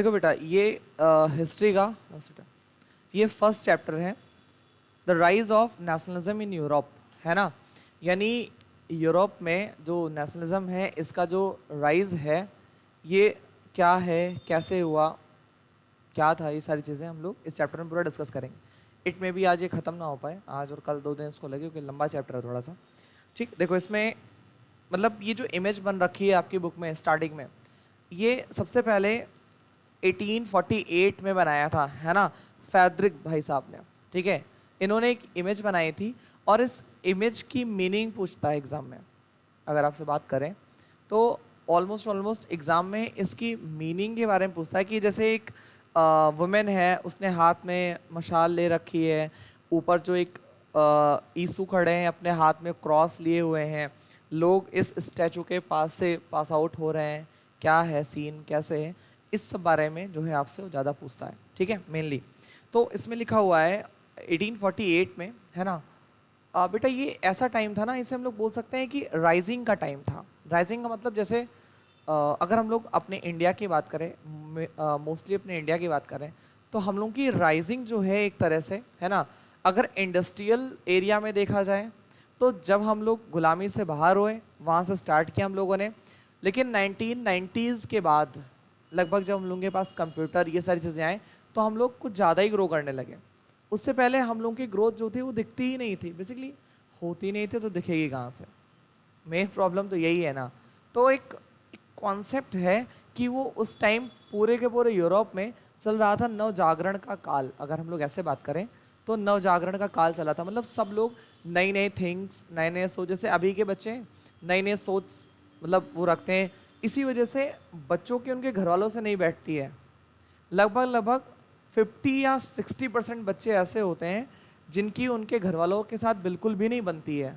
देखो बेटा, ये हिस्ट्री का ये फर्स्ट चैप्टर है, the rise of nationalism in Europe, है ना। यानी यूरोप में जो नेशनलिज्म है इसका जो राइज है ये क्या है, कैसे हुआ, क्या था, ये सारी चीज़ें हम लोग इस चैप्टर में पूरा डिस्कस करेंगे। इट में भी आज ये ख़त्म ना हो पाए, आज और कल 2 दिन इसको लगे क्योंकि लंबा चैप्टर है थोड़ा सा। ठीक, देखो इसमें मतलब ये जो इमेज बन रखी है आपकी बुक में स्टार्टिंग में, ये सबसे पहले 1848 में बनाया था, है ना, फैड्रिक भाई साहब ने। ठीक है, इन्होंने एक इमेज बनाई थी और इस इमेज की मीनिंग पूछता है एग्जाम में। अगर आपसे बात करें तो ऑलमोस्ट एग्जाम में इसकी मीनिंग के बारे में पूछता है कि जैसे एक वुमेन है, उसने हाथ में मशाल ले रखी है, ऊपर जो एक यीशु खड़े हैं अपने हाथ में क्रॉस लिए हुए हैं, लोग इस स्टैचू के पास से पास आउट हो रहे हैं, क्या है सीन, कैसे है, इस सब बारे में जो है आपसे वो ज़्यादा पूछता है। ठीक है, मेनली तो इसमें लिखा हुआ है 1848 में, है ना। बेटा ये ऐसा टाइम था ना, इसे हम लोग बोल सकते हैं कि राइजिंग का टाइम था। राइजिंग का मतलब जैसे अगर हम लोग अपने इंडिया की बात करें, मोस्टली अपने इंडिया की बात करें, तो हम लोग की राइजिंग जो है एक तरह से, है ना, अगर इंडस्ट्रियल एरिया में देखा जाए तो जब हम लोग गुलामी से बाहर हुए वहाँ से स्टार्ट किया हम लोगों ने। लेकिन 1990s के बाद लगभग जब हम लोगों के पास कंप्यूटर ये सारी चीज़ें आए तो हम लोग कुछ ज़्यादा ही ग्रो करने लगे। उससे पहले हम लोगों की ग्रोथ जो थी वो दिखती ही नहीं थी, बेसिकली होती नहीं थी तो दिखेगी कहाँ से। मेन प्रॉब्लम तो यही है ना। तो एक कॉन्सेप्ट है कि वो उस टाइम पूरे के पूरे यूरोप में चल रहा था नव जागरण का काल। अगर हम लोग ऐसे बात करें तो नव जागरण का काल चला था, मतलब सब लोग नई नई थिंग्स, नए नए सोच, जैसे अभी के बच्चे नई नई सोच मतलब वो रखते हैं। इसी वजह से बच्चों के उनके घर वालों से नहीं बैठती है। लगभग लगभग 50 या 60% बच्चे ऐसे होते हैं जिनकी उनके घर वालों के साथ बिल्कुल भी नहीं बनती है।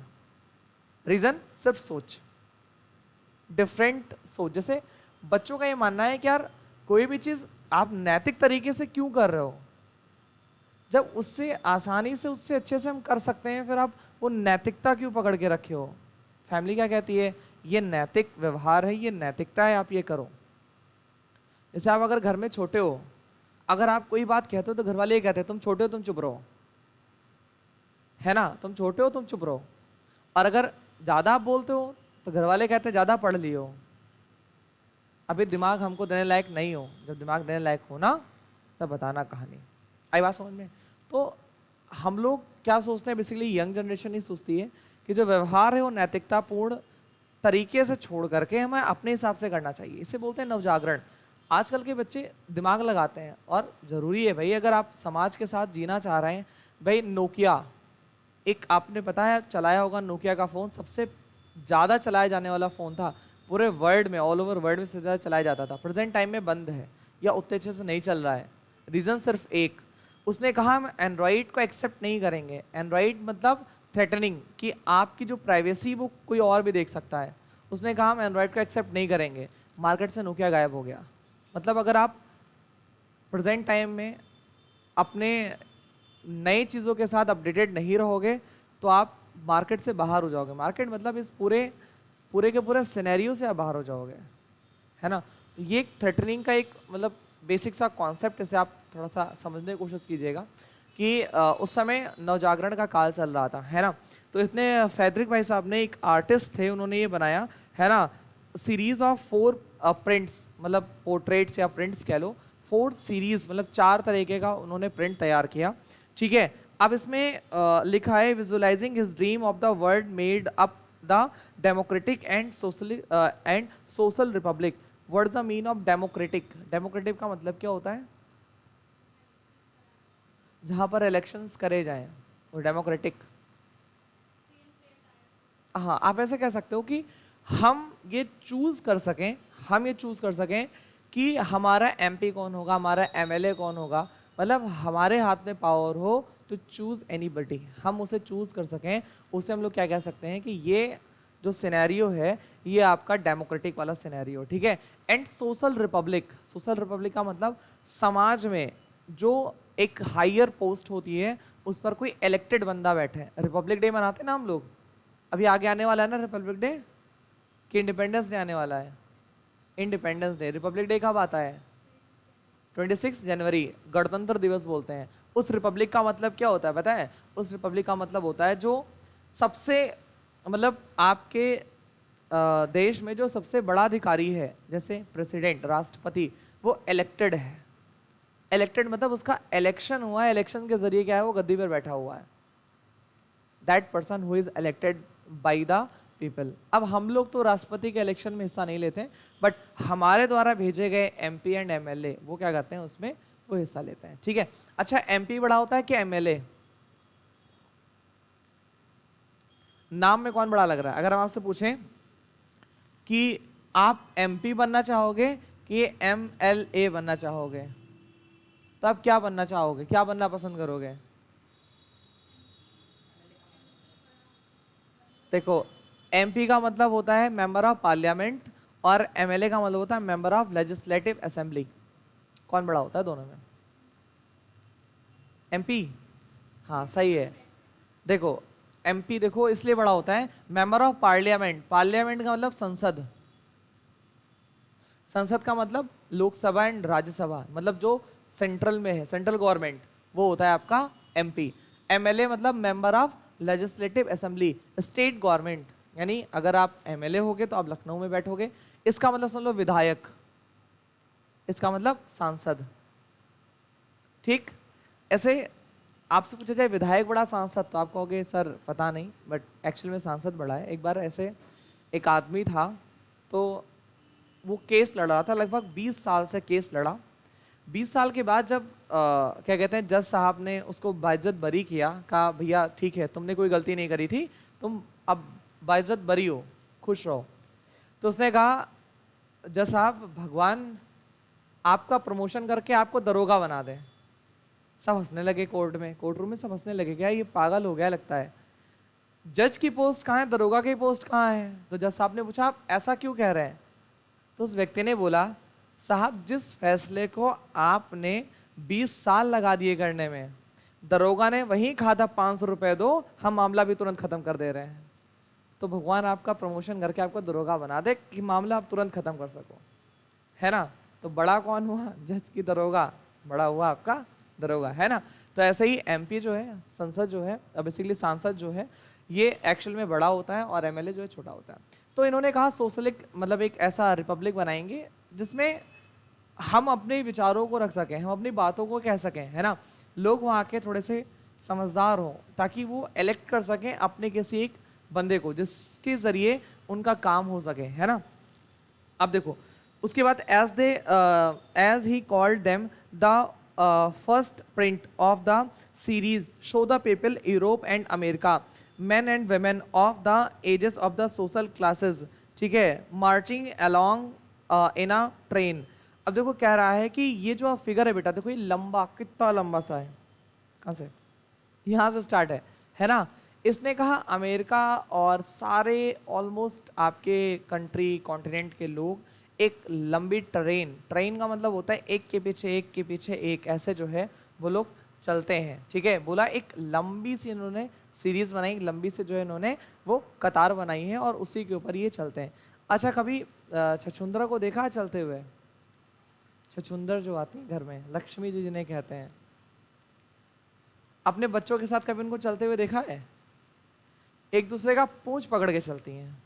रीजन सिर्फ सोच, डिफरेंट सोच। जैसे बच्चों का ये मानना है कि यार कोई भी चीज आप नैतिक तरीके से क्यों कर रहे हो, जब उससे आसानी से उससे अच्छे से हम कर सकते हैं, फिर आप वो नैतिकता क्यों पकड़ के रखे हो। फैमिली क्या कहती है, ये नैतिक व्यवहार है, ये नैतिकता है, आप ये करो। जैसे आप अगर घर में छोटे हो, अगर आप कोई बात कहते हो तो घर वाले ये कहते हैं तुम छोटे हो तुम चुप रहो, है ना, तुम छोटे हो तुम चुप रहो। और अगर ज्यादा आप बोलते हो तो घर वाले कहते हैं ज्यादा पढ़ लियो, अभी दिमाग हमको देने लायक नहीं हो, जब दिमाग देने लायक हो ना तब बताना कहानी। आई बात समझ में। तो हम लोग क्या सोचते हैं, बेसिकली यंग जनरेशन ही सोचती है कि जो व्यवहार है वो नैतिकतापूर्ण तरीके से छोड़ करके हमें अपने हिसाब से करना चाहिए। इसे बोलते हैं नवजागरण। आजकल के बच्चे दिमाग लगाते हैं और ज़रूरी है भाई, अगर आप समाज के साथ जीना चाह रहे हैं। भाई नोकिया, एक आपने पता है चलाया होगा, नोकिया का फ़ोन सबसे ज़्यादा चलाया जाने वाला फ़ोन था पूरे वर्ल्ड में, ऑल ओवर वर्ल्ड में सबसे ज़्यादा चलाया जाता था। प्रेजेंट टाइम में बंद है या उतने अच्छे से नहीं चल रहा है। रीज़न सिर्फ एक, उसने कहा हम एंड्रॉइड को एक्सेप्ट नहीं करेंगे। एंड्रॉइड मतलब थ्रेटनिंग कि आपकी जो प्राइवेसी वो कोई और भी देख सकता है। उसने कहा हम एंड्रॉइड को एक्सेप्ट नहीं करेंगे, मार्केट से नोकिया गायब हो गया। मतलब अगर आप प्रेजेंट टाइम में अपने नई चीज़ों के साथ अपडेटेड नहीं रहोगे तो आप मार्केट से बाहर हो जाओगे। मार्केट मतलब इस पूरे पूरे के पूरे सिनेरियो से आप बाहर हो जाओगे, है ना। तो ये एक थ्रेटनिंग का एक मतलब बेसिक सा कॉन्सेप्ट, इसे आप थोड़ा सा समझने की कोशिश कीजिएगा कि उस समय नवजागरण का काल चल रहा था, है ना। तो इतने फैड्रिक भाई साहब ने, एक आर्टिस्ट थे, उन्होंने ये बनाया, है ना, सीरीज ऑफ 4 प्रिंट्स, मतलब पोर्ट्रेट्स या प्रिंट्स कह लो, 4 सीरीज मतलब 4 तरीके का उन्होंने प्रिंट तैयार किया। ठीक है, अब इसमें लिखा है visualising his dream of the world made up the democratic and social Republic. What the mean of democratic? Democratic का मतलब क्या होता है? जहां पर इलेक्शंस करे जाएं वो डेमोक्रेटिक। हाँ, आप ऐसे कह सकते हो कि हम ये चूज कर सकें, हम ये चूज कर सकें कि हमारा एमपी कौन होगा, हमारा एमएलए कौन होगा, मतलब हमारे हाथ में पावर हो तो चूज एनीबडी, हम उसे चूज कर सकें। उसे हम लोग क्या कह सकते हैं कि ये जो सिनेरियो है ये आपका डेमोक्रेटिक वाला सिनेरियो। ठीक है, and social Republic. Social Republic का मतलब समाज में जो एक हायर पोस्ट होती है उस पर कोई इलेक्टेड बंदा बैठे। रिपब्लिक डे मनाते हैं ना हम लोग, अभी आगे आने वाला है ना रिपब्लिक डे, कि इंडिपेंडेंस डे आने वाला है। इंडिपेंडेंस डे, रिपब्लिक डे कब आता है? 26 जनवरी गणतंत्र दिवस बोलते हैं। उस रिपब्लिक का मतलब क्या होता है पता है? उस रिपब्लिक का मतलब होता है जो सबसे मतलब आपके देश में जो सबसे बड़ा अधिकारी है, जैसे प्रेसिडेंट, राष्ट्रपति, वो इलेक्टेड है। इलेक्टेड मतलब उसका इलेक्शन हुआ है, इलेक्शन के जरिए क्या है, वो गद्दी पर बैठा हुआ है। That person who is elected by the people. अब हम लोग तो राष्ट्रपति के इलेक्शन में हिस्सा नहीं लेते, बट हमारे द्वारा भेजे गए एमपी एंड एमएलए वो क्या करते हैं, उसमें वो हिस्सा लेते हैं। ठीक है, अच्छा एमपी बड़ा होता है कि एमएलए? नाम में कौन बड़ा लग रहा है? अगर हम आपसे पूछें कि आप एमपी बनना चाहोगे कि एमएलए बनना चाहोगे, तो आप क्या बनना चाहोगे, क्या बनना पसंद करोगे? देखो, एमपी का मतलब होता है मेंबर ऑफ पार्लियामेंट और एमएलए का मतलब होता है मेंबर ऑफ लेजिस्लेटिव असेंबली। कौन बड़ा होता है दोनों में? एमपी। हाँ सही है। देखो एमपी देखो इसलिए बड़ा होता है, मेंबर ऑफ पार्लियामेंट, पार्लियामेंट का मतलब संसद, संसद का मतलब लोकसभा एंड राज्यसभा, मतलब जो सेंट्रल में है, सेंट्रल गवर्नमेंट, वो होता है आपका एमपी। एमएलए मतलब member of legislative assembly, state government, यानी अगर आप एमएलए होगे तो आप लखनऊ में बैठोगे, इसका मतलब सुन लो विधायक, इसका मतलब सांसद। ठीक, ऐसे आपसे पूछा जाए विधायक बड़ा सांसद, तो आप कहोगे सर पता नहीं, बट एक्चुअल में सांसद बड़ा है। एक बार ऐसे एक आदमी था, तो वो केस लड़ रहा था, लगभग 20 साल से केस लड़ा। 20 साल के बाद जब क्या कहते हैं, जज साहब ने उसको बाइज्जत बरी किया, कहा भैया ठीक है तुमने कोई गलती नहीं करी थी, तुम अब बाइज्जत बरी हो, खुश रहो। तो उसने कहा जज साहब भगवान आपका प्रमोशन करके आपको दरोगा बना दे। सब हंसने लगे कोर्ट में, कोर्ट रूम में सब हंसने लगे, क्या ये पागल हो गया लगता है, जज की पोस्ट कहाँ है, दरोगा की पोस्ट कहाँ है? तो जज साहब ने पूछा आप ऐसा क्यों कह रहे हैं? तो उस व्यक्ति ने बोला साहब जिस फैसले को आपने 20 साल लगा दिए करने में, दरोगा ने वहीं कहा था 500 रुपए दो, हम मामला भी तुरंत खत्म कर दे रहे हैं। तो भगवान आपका प्रमोशन करके आपको दरोगा बना दे कि मामला आप तुरंत खत्म कर सको, है ना? तो बड़ा कौन हुआ, जज की दरोगा, बड़ा हुआ आपका दरोगा, है ना? तो ऐसे ही एमपी जो है, संसद जो है, बेसिकली सांसद जो है, ये एक्चुअल में बड़ा होता है और एमएलए जो है छोटा होता है। तो इन्होंने कहा सोशलिक मतलब एक ऐसा रिपब्लिक बनाएंगे जिसमें हम अपने विचारों को रख सकें, हम अपनी बातों को कह सकें, है ना? लोग वहाँ के थोड़े से समझदार हों ताकि वो इलेक्ट कर सकें अपने किसी एक बंदे को जिसके जरिए उनका काम हो सके, है ना? अब देखो उसके बाद as he called them the first print of the series show the people Europe and America, men and women of the ages of the social classes, ठीक है, marching along in a train। अब देखो कह रहा है कि ये जो फिगर है बेटा, देखो ये लंबा, कितना लंबा सा है, कहाँ से, यहाँ से स्टार्ट है ना? इसने कहा अमेरिका और सारे ऑलमोस्ट आपके कंट्री कॉन्टिनेंट के लोग एक लंबी ट्रेन, ट्रेन का मतलब होता है एक के पीछे एक के पीछे एक, ऐसे जो है वो लोग चलते हैं। ठीक है, बोला एक लंबी सी इन्होंने सीरीज बनाई, लंबी से जो है इन्होंने वो कतार बनाई है और उसी के ऊपर ये चलते हैं। अच्छा कभी छछुंदरा को देखा चलते हुए? छछुंदर जो आती है घर में, लक्ष्मी जी जिन्हें कहते हैं, अपने बच्चों के साथ कभी उनको चलते हुए देखा है? एक दूसरे का पूंछ पकड़ के चलती हैं।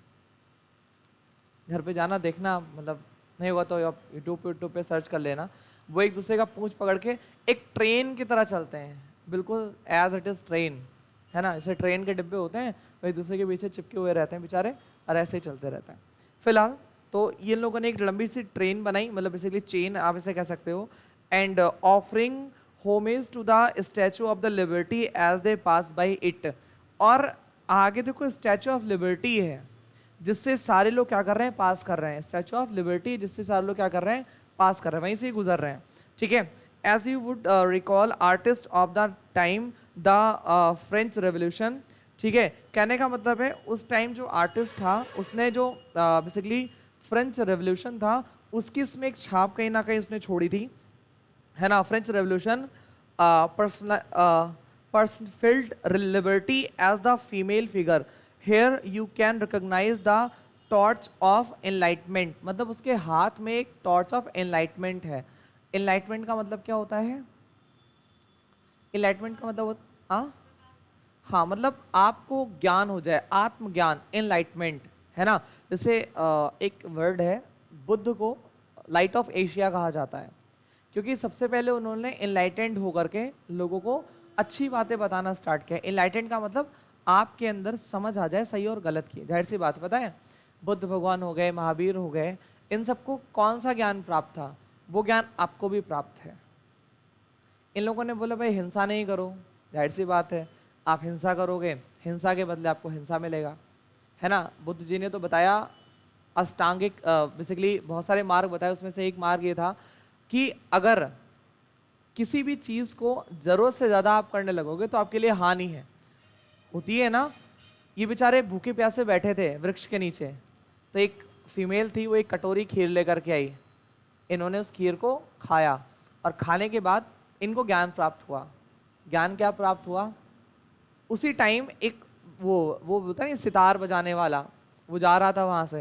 घर पे जाना देखना, मतलब नहीं हुआ तो आप यूट्यूब पे सर्च कर लेना, वो एक दूसरे का पूंछ पकड़ के एक ट्रेन की तरह चलते हैं, बिल्कुल एज इट इज ट्रेन, है ना? जैसे ट्रेन के डिब्बे होते हैं वो एक दूसरे के पीछे चिपके हुए रहते हैं बेचारे, और ऐसे ही चलते रहते हैं। फिलहाल तो ये लोगों ने एक लंबी सी ट्रेन बनाई, मतलब बेसिकली चेन आप इसे कह सकते हो, and offering homage to the Statue of the Liberty as they pass by it. और आगे देखो स्टैचू ऑफ लिबर्टी है जिससे सारे लोग क्या कर रहे हैं, पास कर रहे हैं। स्टैचू ऑफ लिबर्टी जिससे सारे लोग क्या कर रहे हैं, पास कर रहे हैं, वहीं से ही गुजर रहे हैं। ठीक है, as you would recall artist of the time the French Revolution. ठीक है, कहने का मतलब है उस टाइम जो आर्टिस्ट था उसने जो बेसिकली फ्रेंच रेवोल्यूशन था उसकी इसमें एक छाप कहीं ना कहीं उसने छोड़ी थी, है ना? French revolution personified liberty as the female figure, here you can recognize the torch of enlightenment, मतलब उसके हाथ में एक टॉर्च ऑफ एनलाइटमेंट है। एनलाइटमेंट का मतलब क्या होता है? एनलाइटमेंट का मतलब हाँ हाँ, मतलब आपको ज्ञान हो जाए, आत्मज्ञान, एनलाइटमेंट, है ना। जैसे एक वर्ड है, बुद्ध को लाइट ऑफ एशिया कहा जाता है, क्योंकि सबसे पहले उन्होंने एनलाइटेंड होकर के लोगों को अच्छी बातें बताना स्टार्ट किया। एनलाइटेंड का मतलब आपके अंदर समझ आ जाए सही और गलत की। जाहिर सी बात है, पता है, बुद्ध भगवान हो गए, महावीर हो गए, इन सबको कौन सा ज्ञान प्राप्त था? वो ज्ञान आपको भी प्राप्त है। इन लोगों ने बोला भाई हिंसा नहीं करो, जाहिर सी बात है, आप हिंसा करोगे, हिंसा के बदले आपको हिंसा मिलेगा, है ना। बुद्ध जी ने तो बताया अष्टांगिक, बेसिकली बहुत सारे मार्ग बताए, उसमें से एक मार्ग ये था कि अगर किसी भी चीज को जरूरत से ज्यादा आप करने लगोगे तो आपके लिए हानि है, होती है ना। ये बेचारे भूखे प्यासे बैठे थे वृक्ष के नीचे, तो एक फीमेल थी, वो एक कटोरी खीर लेकर के आई, इन्होंने उस खीर को खाया, और खाने के बाद इनको ज्ञान प्राप्त हुआ। ज्ञान क्या प्राप्त हुआ? उसी टाइम एक वो होता है सितार बजाने वाला, वो जा रहा था वहां से,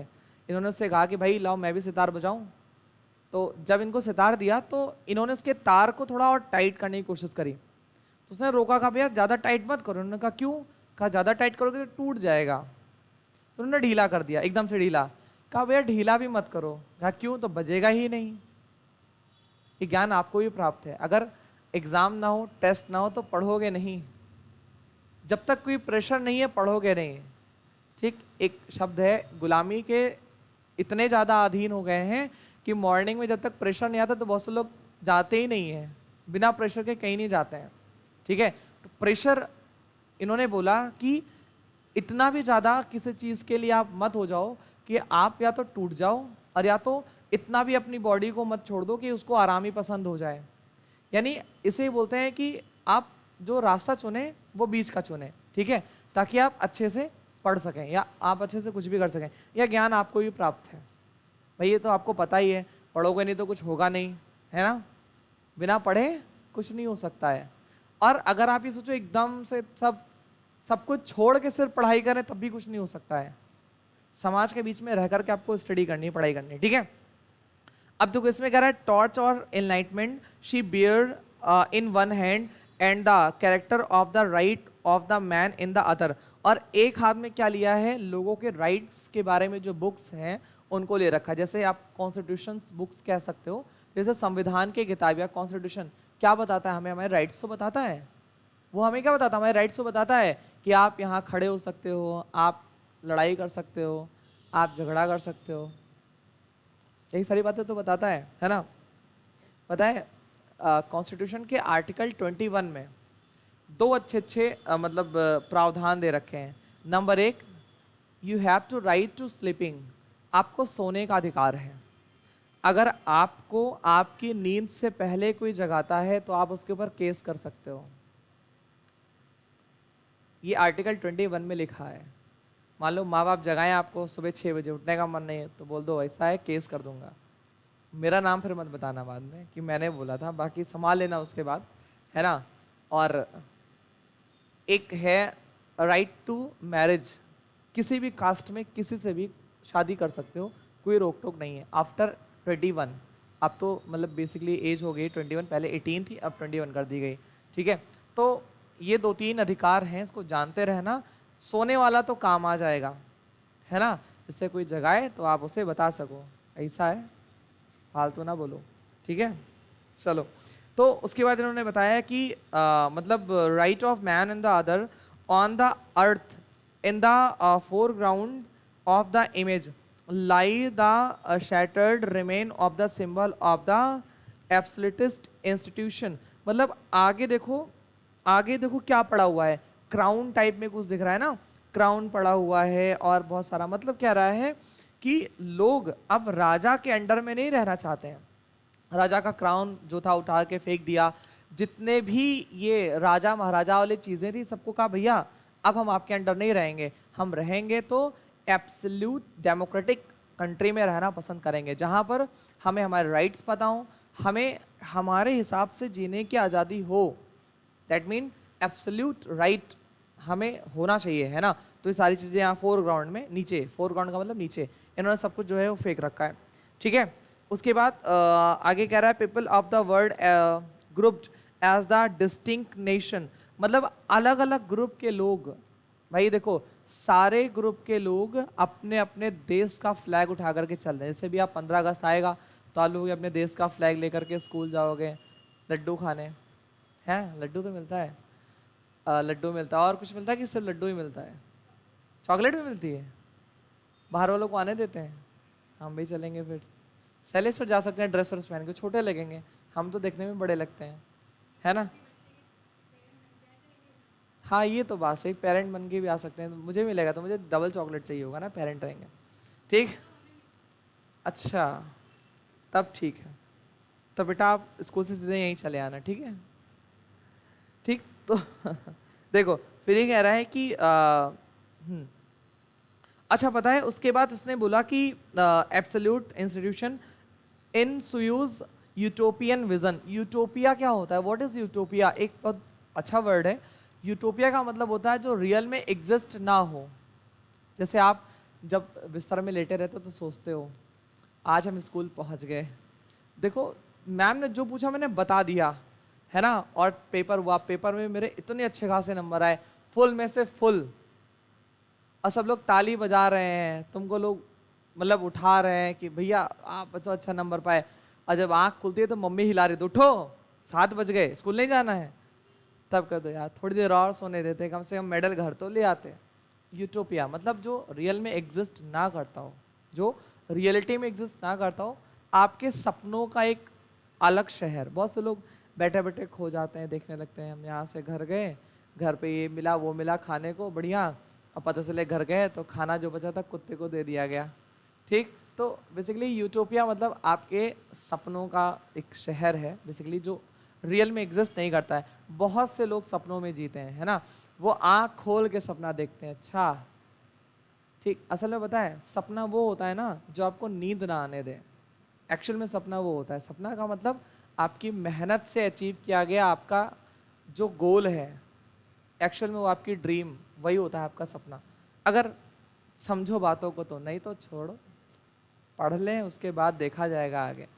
इन्होंने उससे कहा कि भाई लाओ मैं भी सितार बजाऊं। तो जब इनको सितार दिया तो इन्होंने उसके तार को थोड़ा और टाइट करने की कोशिश करी, तो उसने रोका, कहा भैया ज़्यादा टाइट मत करो। उन्होंने कहा क्यों? कहा ज़्यादा टाइट करोगे तो टूट जाएगा। तो उन्होंने ढीला कर दिया, एकदम से ढीला। कहा भैया ढीला भी मत करो। कहा क्यों? तो बजेगा ही नहीं। ये ज्ञान आपको भी प्राप्त है। अगर एग्जाम ना हो, टेस्ट ना हो, तो पढ़ोगे नहीं। जब तक कोई प्रेशर नहीं है पढ़ोगे नहीं। ठीक, एक शब्द है, गुलामी के इतने ज़्यादा अधीन हो गए हैं कि मॉर्निंग में जब तक प्रेशर नहीं आता तो बहुत से लोग जाते ही नहीं हैं, बिना प्रेशर के कहीं नहीं जाते हैं। ठीक है, तो प्रेशर, इन्होंने बोला कि इतना भी ज़्यादा किसी चीज़ के लिए आप मत हो जाओ कि आप या तो टूट जाओ, और या तो इतना भी अपनी बॉडी को मत छोड़ दो कि उसको आराम ही पसंद हो जाए। यानी इसे बोलते हैं कि आप जो रास्ता चुने वो बीच का चुने, ठीक है, ताकि आप अच्छे से पढ़ सकें या आप अच्छे से कुछ भी कर सकें, या ज्ञान आपको भी प्राप्त है। भाई ये तो आपको पता ही है, पढ़ोगे नहीं तो कुछ होगा नहीं, है ना। बिना पढ़े कुछ नहीं हो सकता है। और अगर आप ये सोचो एकदम से सब कुछ छोड़ के सिर्फ पढ़ाई करें तब भी कुछ नहीं हो सकता है। समाज के बीच में रह करके आपको स्टडी करनी, पढ़ाई करनी, ठीक है। अब देखो इसमें कह रहा है टॉर्च और enlightenment she bear in one hand and the character of the right of the man in the other. और एक हाथ में क्या लिया है? लोगों के राइट्स के बारे में जो बुक्स हैं उनको ले रखा है। जैसे आप कॉन्स्टिट्यूशन बुक्स कह सकते हो, जैसे संविधान के किताब या कॉन्स्टिट्यूशन क्या बताता है हमें? हमारे राइट्स तो बताता है। वो हमें क्या बताता है? हमारे राइट्स तो बताता है कि आप यहाँ खड़े हो सकते हो, आप लड़ाई कर सकते हो, आप झगड़ा कर सकते हो, यही सारी बातें तो बताता है ना। पता है कॉन्स्टिट्यूशन के आर्टिकल 21 में दो अच्छे मतलब प्रावधान दे रखे हैं। Number 1, you have to right to sleeping, आपको सोने का अधिकार है। अगर आपको आपकी नींद से पहले कोई जगाता है तो आप उसके ऊपर केस कर सकते हो। ये आर्टिकल 21 में लिखा है। मान लो माँ बाप जगाएं आपको, सुबह 6 बजे उठने का मन नहीं है तो बोल दो ऐसा है, केस कर दूंगा। मेरा नाम फिर मत बताना बाद में कि मैंने बोला था, बाकी संभाल लेना उसके बाद, है ना। और एक है राइट टू मैरिज, किसी भी कास्ट में किसी से भी शादी कर सकते हो, कोई रोक टोक नहीं है आफ्टर 21। अब तो मतलब बेसिकली एज हो गई 21, पहले 18 थी अब 21 कर दी गई, ठीक है। तो ये 2-3 अधिकार हैं, इसको जानते रहना। सोने वाला तो काम आ जाएगा, है ना, जिससे कोई जगाए तो आप उसे बता सको ऐसा है, फालतू ना बोलो, ठीक है। चलो, तो उसके बाद इन्होंने बताया कि मतलब right of man in the other on the earth in the foreground of the image lie the shattered remain of the symbol of the absolutist institution. मतलब आगे देखो क्या पड़ा हुआ है, क्राउन टाइप में कुछ दिख रहा है ना, क्राउन पड़ा हुआ है और बहुत सारा, मतलब क्या रहा है कि लोग अब राजा के अंडर में नहीं रहना चाहते हैं। राजा का क्राउन जो था उठा के फेंक दिया, जितने भी ये राजा महाराजा वाली चीजें थी सबको कहा भैया अब हम आपके अंडर नहीं रहेंगे, हम रहेंगे तो एब्सोल्यूट डेमोक्रेटिक कंट्री में रहना पसंद करेंगे, जहां पर हमें हमारे राइट्स पता हो, हमें हमारे हिसाब से जीने की आज़ादी हो। दैट मीन एब्सोल्यूट राइट हमें होना चाहिए, है ना। तो ये सारी चीज़ें यहाँ फोरग्राउंड में, नीचे, फोरग्राउंड का मतलब नीचे, इन्होंने सब कुछ जो है वो फेंक रखा है, ठीक है। उसके बाद आगे कह रहा है people of the world grouped as the distinct nation, मतलब अलग अलग ग्रुप के लोग। भाई देखो, सारे ग्रुप के लोग अपने अपने देश का फ्लैग उठा करके चल रहे हैं। जैसे भी आप 15 अगस्त आएगा तो आप लोग अपने देश का फ्लैग लेकर के स्कूल जाओगे, लड्डू खाने हैं, लड्डू तो मिलता है, लड्डू मिलता है, और कुछ मिलता है कि सिर्फ लड्डू ही मिलता है? चॉकलेट भी मिलती है, बाहर वालों को आने देते हैं। हम भी चलेंगे फिर, सैलेस जा सकते हैं, ड्रेस व्रेस पहन के, छोटे लगेंगे, हम तो देखने में बड़े लगते हैं, है ना? हाँ ये तो बात सही, पेरेंट बन के भी आ सकते हैं, मुझे मिलेगा तो मुझे डबल चॉकलेट चाहिए होगा ना, पेरेंट रहेंगे। ठीक, अच्छा, तब ठीक है, तो बेटा आप स्कूल से सीधे यहीं चले आना, ठीक है? ठीक तो देखो, फिर ये कह रहा है कि अच्छा पता है, उसके बाद इसने बोला कि एब्सोल्यूट इंस्टीट्यूशन इन सुयूज यूटोपियन विजन। यूटोपिया क्या होता है? What is utopia? एक बहुत अच्छा वर्ड है। यूटोपिया का मतलब होता है जो रियल में एग्जिस्ट ना हो। जैसे आप जब बिस्तर में लेटे रहते हो तो सोचते हो आज हम स्कूल पहुंच गए, देखो मैम ने जो पूछा मैंने बता दिया, है ना, और पेपर हुआ, पेपर में मेरे इतने अच्छे खासे नंबर आए, फुल में से फुल, और सब लोग ताली बजा रहे हैं, तुमको लोग मतलब उठा रहे हैं कि भैया आप बच्चों अच्छा नंबर पाए, और जब आंख खुलती है तो मम्मी हिला रही, तो उठो 7 बज गए, स्कूल नहीं जाना है, तब कर दो यार, थोड़ी देर और सोने देते, कम से कम मेडल घर तो ले आते। यूटोपिया मतलब जो रियल में एग्जिस्ट ना करता हो, जो रियलिटी में एग्जिस्ट ना करता हो, आपके सपनों का एक अलग शहर। बहुत से लोग बैठे बैठे खो जाते हैं, देखने लगते हैं हम यहाँ से घर गए, घर पे ये मिला वो मिला खाने को बढ़िया, अब पता चले घर गए तो खाना जो बचा था कुत्ते को दे दिया गया। ठीक, तो बेसिकली यूटोपिया मतलब आपके सपनों का एक शहर है, बेसिकली जो रियल में एग्जिस्ट नहीं करता है। बहुत से लोग सपनों में जीते हैं, है ना, वो आँख खोल के सपना देखते हैं। अच्छा ठीक, असल में पता है सपना वो होता है ना जो आपको नींद ना आने दे। एक्चुअल में सपना वो होता है, सपना का मतलब आपकी मेहनत से अचीव किया गया आपका जो गोल है, एक्चुअल में वो आपकी ड्रीम, वही होता है आपका सपना। अगर समझो बातों को तो, नहीं तो छोड़ो, पढ़ लें उसके बाद देखा जाएगा आगे,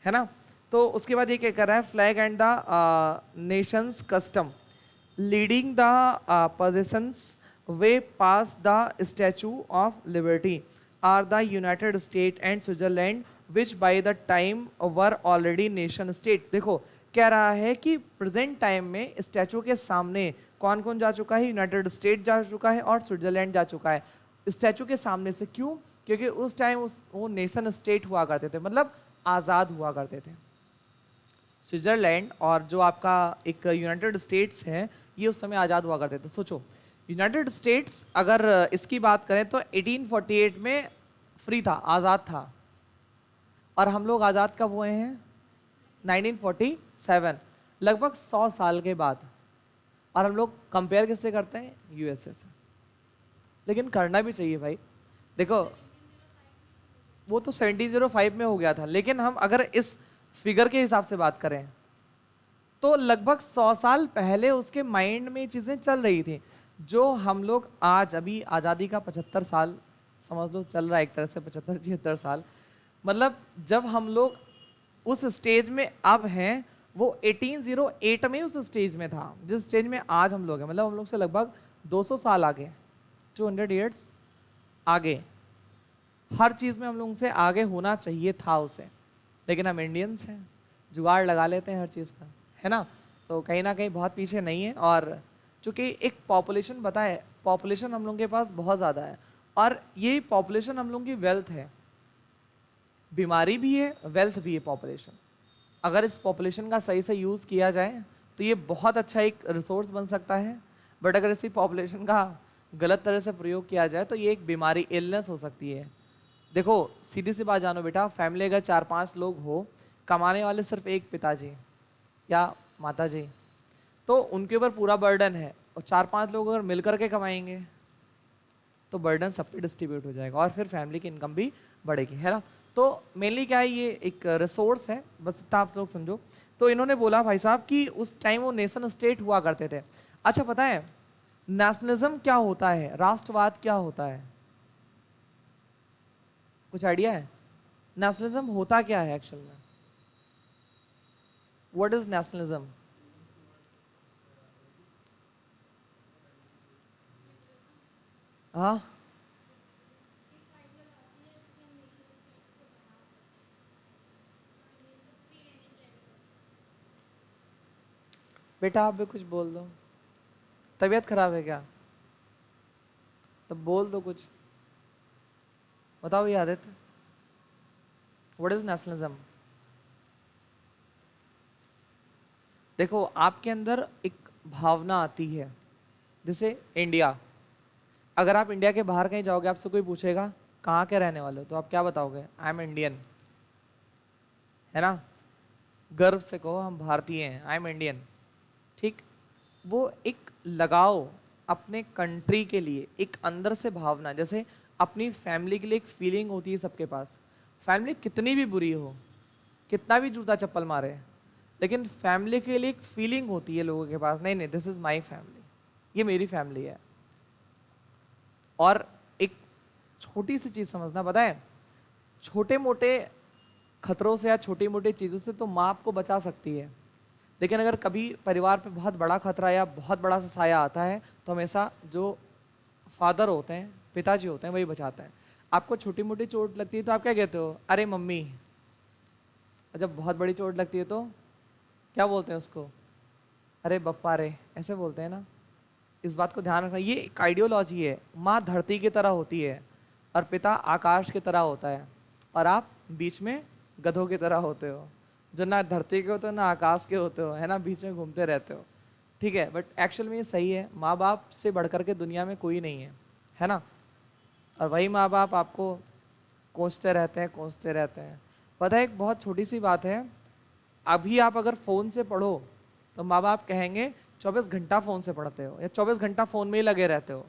है ना। तो उसके बाद ये क्या कर रहा है, flag and the nations custom leading the positions they pass the Statue of Liberty are the United State and Switzerland which by the time were already nation state. देखो कह रहा है कि प्रेजेंट टाइम में स्टैचू के सामने कौन कौन जा चुका है, यूनाइटेड स्टेट जा चुका है और स्विट्जरलैंड जा चुका है। स्टैचू के सामने से क्यों? क्योंकि उस टाइम वो नेशन स्टेट हुआ करते थे, मतलब आज़ाद हुआ करते थे। स्विट्जरलैंड और जो आपका एक यूनाइटेड स्टेट्स है, ये उस समय आज़ाद हुआ करते थे। सोचो यूनाइटेड स्टेट्स अगर इसकी बात करें तो 1848 में फ्री था, आज़ाद था, और हम लोग आज़ाद कब हुए हैं? 1947, लगभग 100 साल के बाद। और हम लोग कंपेयर किससे करते हैं? यूएसए से। लेकिन करना भी चाहिए भाई, देखो वो तो 1705 में हो गया था, लेकिन हम अगर इस फिगर के हिसाब से बात करें तो लगभग 100 साल पहले उसके माइंड में चीजें चल रही थी, जो हम लोग आज अभी आज़ादी का 75 साल समझ लो चल रहा है, एक तरह से 75-76 साल, मतलब जब हम लोग उस स्टेज में अब हैं, वो 1808 में उस स्टेज में था जिस स्टेज में आज हम लोग हैं। मतलब हम लोग से लगभग 200 साल आगे, 200 ईयर्स आगे, हर चीज़ में हम लोगों से आगे होना चाहिए था उसे, लेकिन हम इंडियंस हैं, जुगाड़ लगा लेते हैं हर चीज़ का, है ना। तो कहीं ना कहीं बहुत पीछे नहीं है। और चूंकि एक पॉपुलेशन बताए, पॉपुलेशन हम लोगों के पास बहुत ज़्यादा है, और ये पॉपुलेशन हम लोगों की वेल्थ है, बीमारी भी है वेल्थ भी है पॉपुलेशन। अगर इस पॉपुलेशन का सही से यूज़ किया जाए तो ये बहुत अच्छा एक रिसोर्स बन सकता है, बट अगर इसी पॉपुलेशन का गलत तरह से प्रयोग किया जाए तो ये एक बीमारी, इलनेस हो सकती है। देखो सीधी सी बात जानो बेटा, फैमिली अगर 4-5 लोग हो, कमाने वाले सिर्फ एक पिताजी या माताजी, तो उनके ऊपर पूरा बर्डन है, और 4-5 लोग अगर मिलकर के कमाएंगे तो बर्डन सब पे डिस्ट्रीब्यूट हो जाएगा, और फिर फैमिली की इनकम भी बढ़ेगी, है ना। तो मेनली क्या है, ये एक रिसोर्स है, बस इतना आप लोग समझो। तो इन्होंने बोला भाई साहब कि उस टाइम वो नेशन स्टेट हुआ करते थे। अच्छा पता है नेशनलिज्म क्या होता है, राष्ट्रवाद क्या होता है? कुछ आइडिया है? नेशनलिज्म होता क्या है एक्चुअल में? What is nationalism? हाँ, बेटा आप भी कुछ बोल दो। तबीयत खराब है क्या? तो बोल दो कुछ, बताओ ये आदित्य, व्हाट इज नेशनलिज्म? देखो आपके अंदर एक भावना आती है, जैसे इंडिया, अगर आप इंडिया के बाहर कहीं जाओगे, आपसे कोई पूछेगा कहाँ के रहने वाले हो, तो आप क्या बताओगे? आई एम इंडियन, है ना? गर्व से कहो हम भारतीय हैं, आई एम इंडियन। ठीक, वो एक लगाव अपने कंट्री के लिए, एक अंदर से भावना, जैसे अपनी फैमिली के लिए एक फीलिंग होती है सबके पास। फैमिली कितनी भी बुरी हो, कितना भी जूता चप्पल मारे, लेकिन फैमिली के लिए एक फीलिंग होती है लोगों के पास, नहीं नहीं दिस इज माई फैमिली, ये मेरी फैमिली है। और एक छोटी सी चीज समझना, पता है, छोटे मोटे खतरों से या छोटी मोटी चीजों से तो माँ आपको बचा सकती है, लेकिन अगर कभी परिवार पे बहुत बड़ा खतरा या बहुत बड़ा सा साया आता है, तो हमेशा जो फादर होते हैं, पिताजी होते हैं, वही बचाते हैं। आपको छोटी मोटी चोट लगती है तो आप क्या कहते हो? अरे मम्मी। और जब बहुत बड़ी चोट लगती है तो क्या बोलते हैं उसको? अरे बप्पा रे, ऐसे बोलते हैं ना। इस बात को ध्यान रखना, ये एक आइडियोलॉजी है। माँ धरती की तरह होती है और पिता आकाश की तरह होता है, और आप बीच में गधों की तरह होते हो, जो ना धरती के होते हो ना आकाश के होते हो, है ना, बीच में घूमते रहते हो। ठीक है, बट एक्चुअल में ये सही है, माँ बाप से बढ़कर के दुनिया में कोई नहीं है ना? और वही माँ बाप आपको कोसते रहते हैं, कोसते रहते हैं। पता है, एक बहुत छोटी सी बात है, अभी आप अगर फोन से पढ़ो तो माँ बाप कहेंगे 24 घंटा फोन से पढ़ते हो या 24 घंटा फोन में ही लगे रहते हो।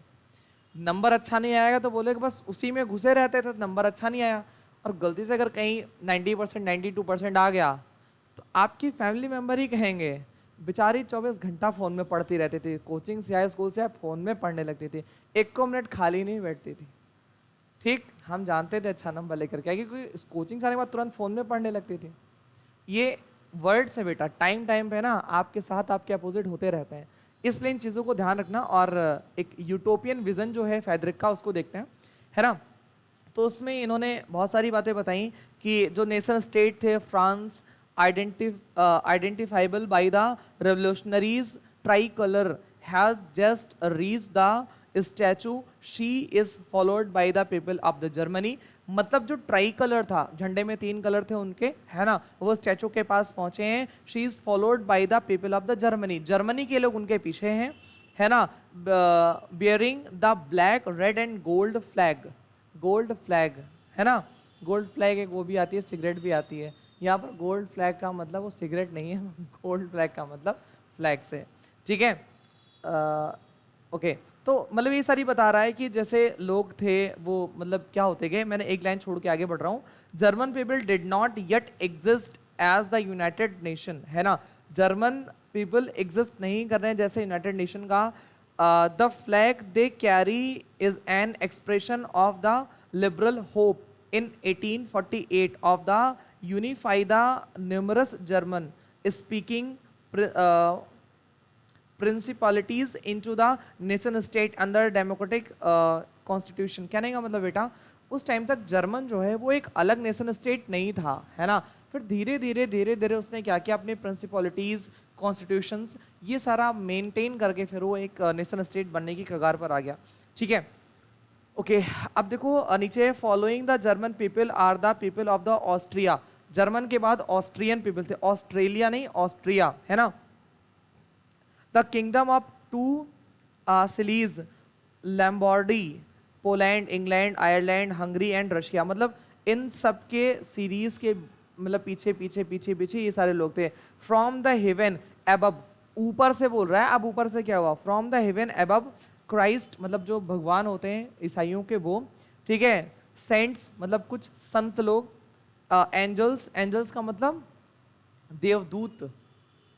नंबर अच्छा नहीं आएगा तो बोले कि बस उसी में घुसे रहते थे, नंबर अच्छा नहीं आया। और गलती से अगर कहीं 90% 92% आ गया तो आपकी फैमिली मेंबर ही कहेंगे बेचारी 24 घंटा फोन में पढ़ती रहती थी, कोचिंग से आए, स्कूल से आए, फोन में पढ़ने लगती थी, एक को मिनट खाली नहीं बैठती थी। ठीक, हम जानते थे अच्छा नंबर लेकर के, क्योंकि कोचिंग से आने के बाद तुरंत फोन में पढ़ने लगती थी। ये वर्ड से बेटा, टाइम टाइम पे ना आपके साथ आपके अपोजिट होते रहते हैं, इसलिए इन चीज़ों को ध्यान रखना। और एक यूटोपियन विजन जो है फैड्रिक का, उसको देखते हैं, है ना? तो उसमें इन्होंने बहुत सारी बातें बताई कि जो नेशन स्टेट थे France, identifiable by the revolutionaries try colour has just reach the statue, she is followed by the people of the Germany. मतलब जो ट्राई कलर था, झंडे में 3 कलर थे उनके, है ना, वो स्टैचू के पास पहुंचे हैं। She is followed by the people of the Germany, Germany के लोग उनके पीछे हैं, है ना। Bearing the black red and gold flag, gold flag, है ना, गोल्ड फ्लैग एक वो भी आती है, सिगरेट भी आती है। यहाँ पर गोल्ड फ्लैग का मतलब वो सिगरेट नहीं है, गोल्ड फ्लैग का मतलब फ्लैग से, ठीक है। ओके, तो मतलब ये सारी बता रहा है कि जैसे लोग थे वो मतलब क्या होते गए। मैंने एक लाइन छोड़ के आगे बढ़ रहा हूँ। German people did not yet exist as the united nation, है ना, जर्मन पीपल एग्जिस्ट नहीं कर रहे हैं जैसे यूनाइटेड नेशन का। The flag they carry is an expression of the liberal hope in 1848 of the unify the numerous German speaking principalities into the nation state under democratic constitution. कहने का मतलब बेटा, उस टाइम तक जर्मन जो है वो एक अलग नेशन स्टेट नहीं था, है ना। फिर धीरे धीरे उसने क्या किया, अपनी प्रिंसिपलिटीज, कॉन्स्टिट्यूशंस, ये सारा मेंटेन करके फिर वो एक नेशन स्टेट बनने की कगार पर आ गया, ठीक है। ओके, अब देखो नीचे, following the German people are the people of the Austria. German के बाद ऑस्ट्रियन पीपल थे, ऑस्ट्रेलिया नहीं, ऑस्ट्रिया, है ना। The kingdom of two Sicilies, Lombardy, Poland, England, Ireland, Hungary and Russia. मतलब इन सब के सीरीज के मतलब पीछे पीछे पीछे पीछे ये सारे लोग थे। फ्रॉम द हेवन एबव, ऊपर से बोल रहा है, अब ऊपर से क्या हुआ, from the haven above Christ, मतलब जो भगवान होते हैं ईसाइयों के वो, ठीक है। सेंट्स मतलब कुछ संत लोग, एंजल्स, एंजल्स का मतलब देवदूत,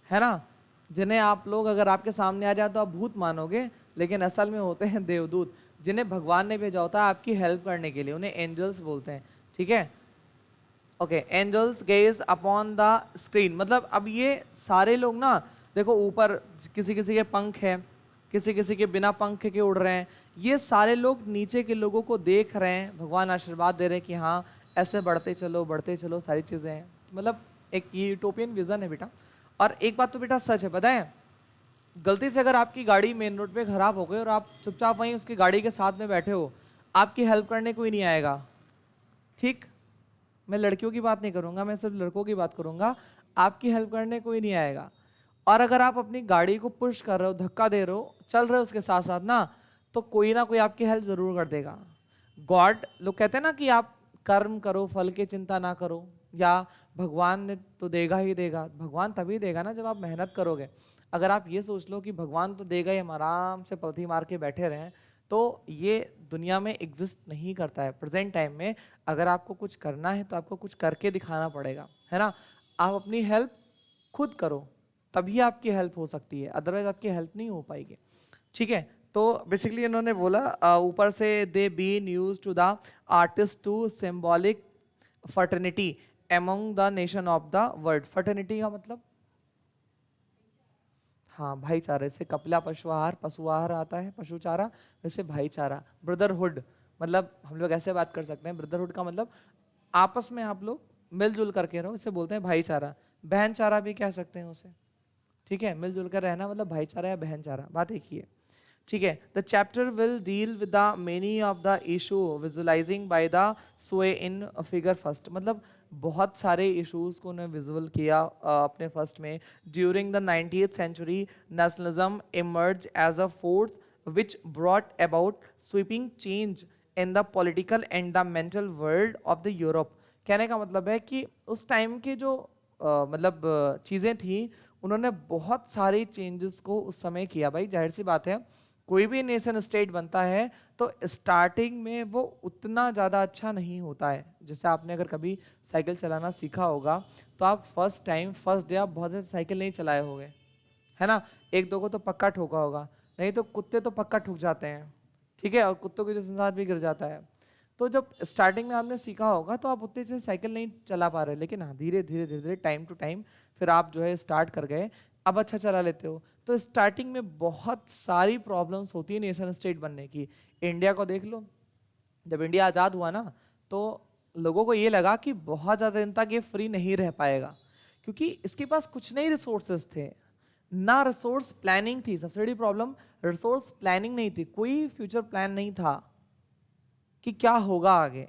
है ना, जिन्हें आप लोग अगर आपके सामने आ जाए तो आप भूत मानोगे, लेकिन असल में होते हैं देवदूत, जिन्हें भगवान ने भेजा होता है आपकी हेल्प करने के लिए, उन्हें एंजल्स बोलते हैं, ठीक है। Okay, angels gaze upon the screen, मतलब अब ये सारे लोग ना, देखो ऊपर किसी किसी के पंख है, किसी किसी के बिना पंख के उड़ रहे हैं, ये सारे लोग नीचे के लोगों को देख रहे हैं, भगवान आशीर्वाद दे रहे हैं कि हाँ ऐसे बढ़ते चलो, सारी चीजें हैं। मतलब एक यूटोपियन विजन है बेटा। और एक बात तो बेटा सच है, बताएं, गलती से अगर आपकी गाड़ी मेन रोड पे खराब हो गई और आप चुपचाप वहीं उसकी गाड़ी के साथ में बैठे हो, आपकी हेल्प करने कोई नहीं आएगा, ठीक। मैं लड़कियों की बात नहीं करूंगा, मैं सिर्फ लड़कों की बात करूंगा। आपकी हेल्प करने कोई नहीं आएगा। और अगर आप अपनी गाड़ी को पुश कर रहे हो, धक्का दे रहे हो, चल रहे हो उसके साथ साथ ना, तो कोई ना कोई आपकी हेल्प जरूर कर देगा। गॉड, लोग कहते हैं ना कि आप कर्म करो फल की चिंता ना करो, या भगवान ने तो देगा ही देगा। भगवान तभी देगा ना जब आप मेहनत करोगे। अगर आप ये सोच लो कि भगवान तो देगा ही, हम आराम से पलथी मार के बैठे रहें, तो ये दुनिया में एग्जिस्ट नहीं करता है प्रेजेंट टाइम में। अगर आपको कुछ करना है तो आपको कुछ करके दिखाना पड़ेगा, है ना। आप अपनी हेल्प खुद करो, तभी आपकी हेल्प हो सकती है, अदरवाइज आपकी हेल्प नहीं हो पाएगी, ठीक है। तो बेसिकली इन्होंने बोला ऊपर से they been use to the artist to symbolic fraternity among the nation of the world. Fraternity का मतलब, हाँ भाईचारे से, कपिला पशुआहार, पशुआहार आता है पशुचारा, वैसे भाईचारा, ब्रदरहुड। मतलब हम लोग ऐसे बात कर सकते हैं, ब्रदरहुड का मतलब आपस में आप लोग मिलजुल करके रहो, इसे बोलते हैं भाईचारा। बहनचारा भी कह सकते हैं उसे, ठीक है। मिलजुल कर रहना मतलब भाईचारा या बहनचारा, बात एक ही है, ठीक है। The chapter will deal with the many of the issue visualising by the Sway in figure first. मतलब बहुत सारे इश्यूज को उन्हें विजुअल किया अपने फर्स्ट में। During the 90th century nationalism emerge as a force which brought about sweeping change in the political and the mental world of the Europe. कहने का मतलब है कि उस टाइम के जो मतलब चीज़ें थी, उन्होंने बहुत सारी चेंजेस को उस समय किया। भाई जाहिर सी बात है, कोई भी नेशन स्टेट बनता है तो स्टार्टिंग में वो उतना ज़्यादा अच्छा नहीं होता है। जैसे आपने अगर कभी साइकिल चलाना सीखा होगा, तो आप फर्स्ट टाइम फर्स्ट डे आप बहुत ज़्यादा साइकिल नहीं चलाए होंगे, है ना। एक दो को तो पक्का ठोका होगा, नहीं तो कुत्ते तो पक्का ठुक जाते हैं, ठीक है, और कुत्तों के जो साथ भी गिर जाता है। तो जब स्टार्टिंग में आपने सीखा होगा तो आप उतने से साइकिल नहीं चला पा रहे, लेकिन हाँ धीरे धीरे धीरे धीरे टाइम टू टाइम फिर आप जो है स्टार्ट कर गए, अब अच्छा चला लेते हो। तो स्टार्टिंग में बहुत सारी प्रॉब्लम्स होती है नेशन स्टेट बनने की। इंडिया को देख लो, जब इंडिया आज़ाद हुआ ना, तो लोगों को ये लगा कि बहुत ज़्यादा दिन तक ये फ्री नहीं रह पाएगा, क्योंकि इसके पास कुछ नहीं रिसोर्सेज थे, ना रिसोर्स प्लानिंग थी। सबसे बड़ी प्रॉब्लम रिसोर्स प्लानिंग नहीं थी, कोई फ्यूचर प्लान नहीं था कि क्या होगा आगे।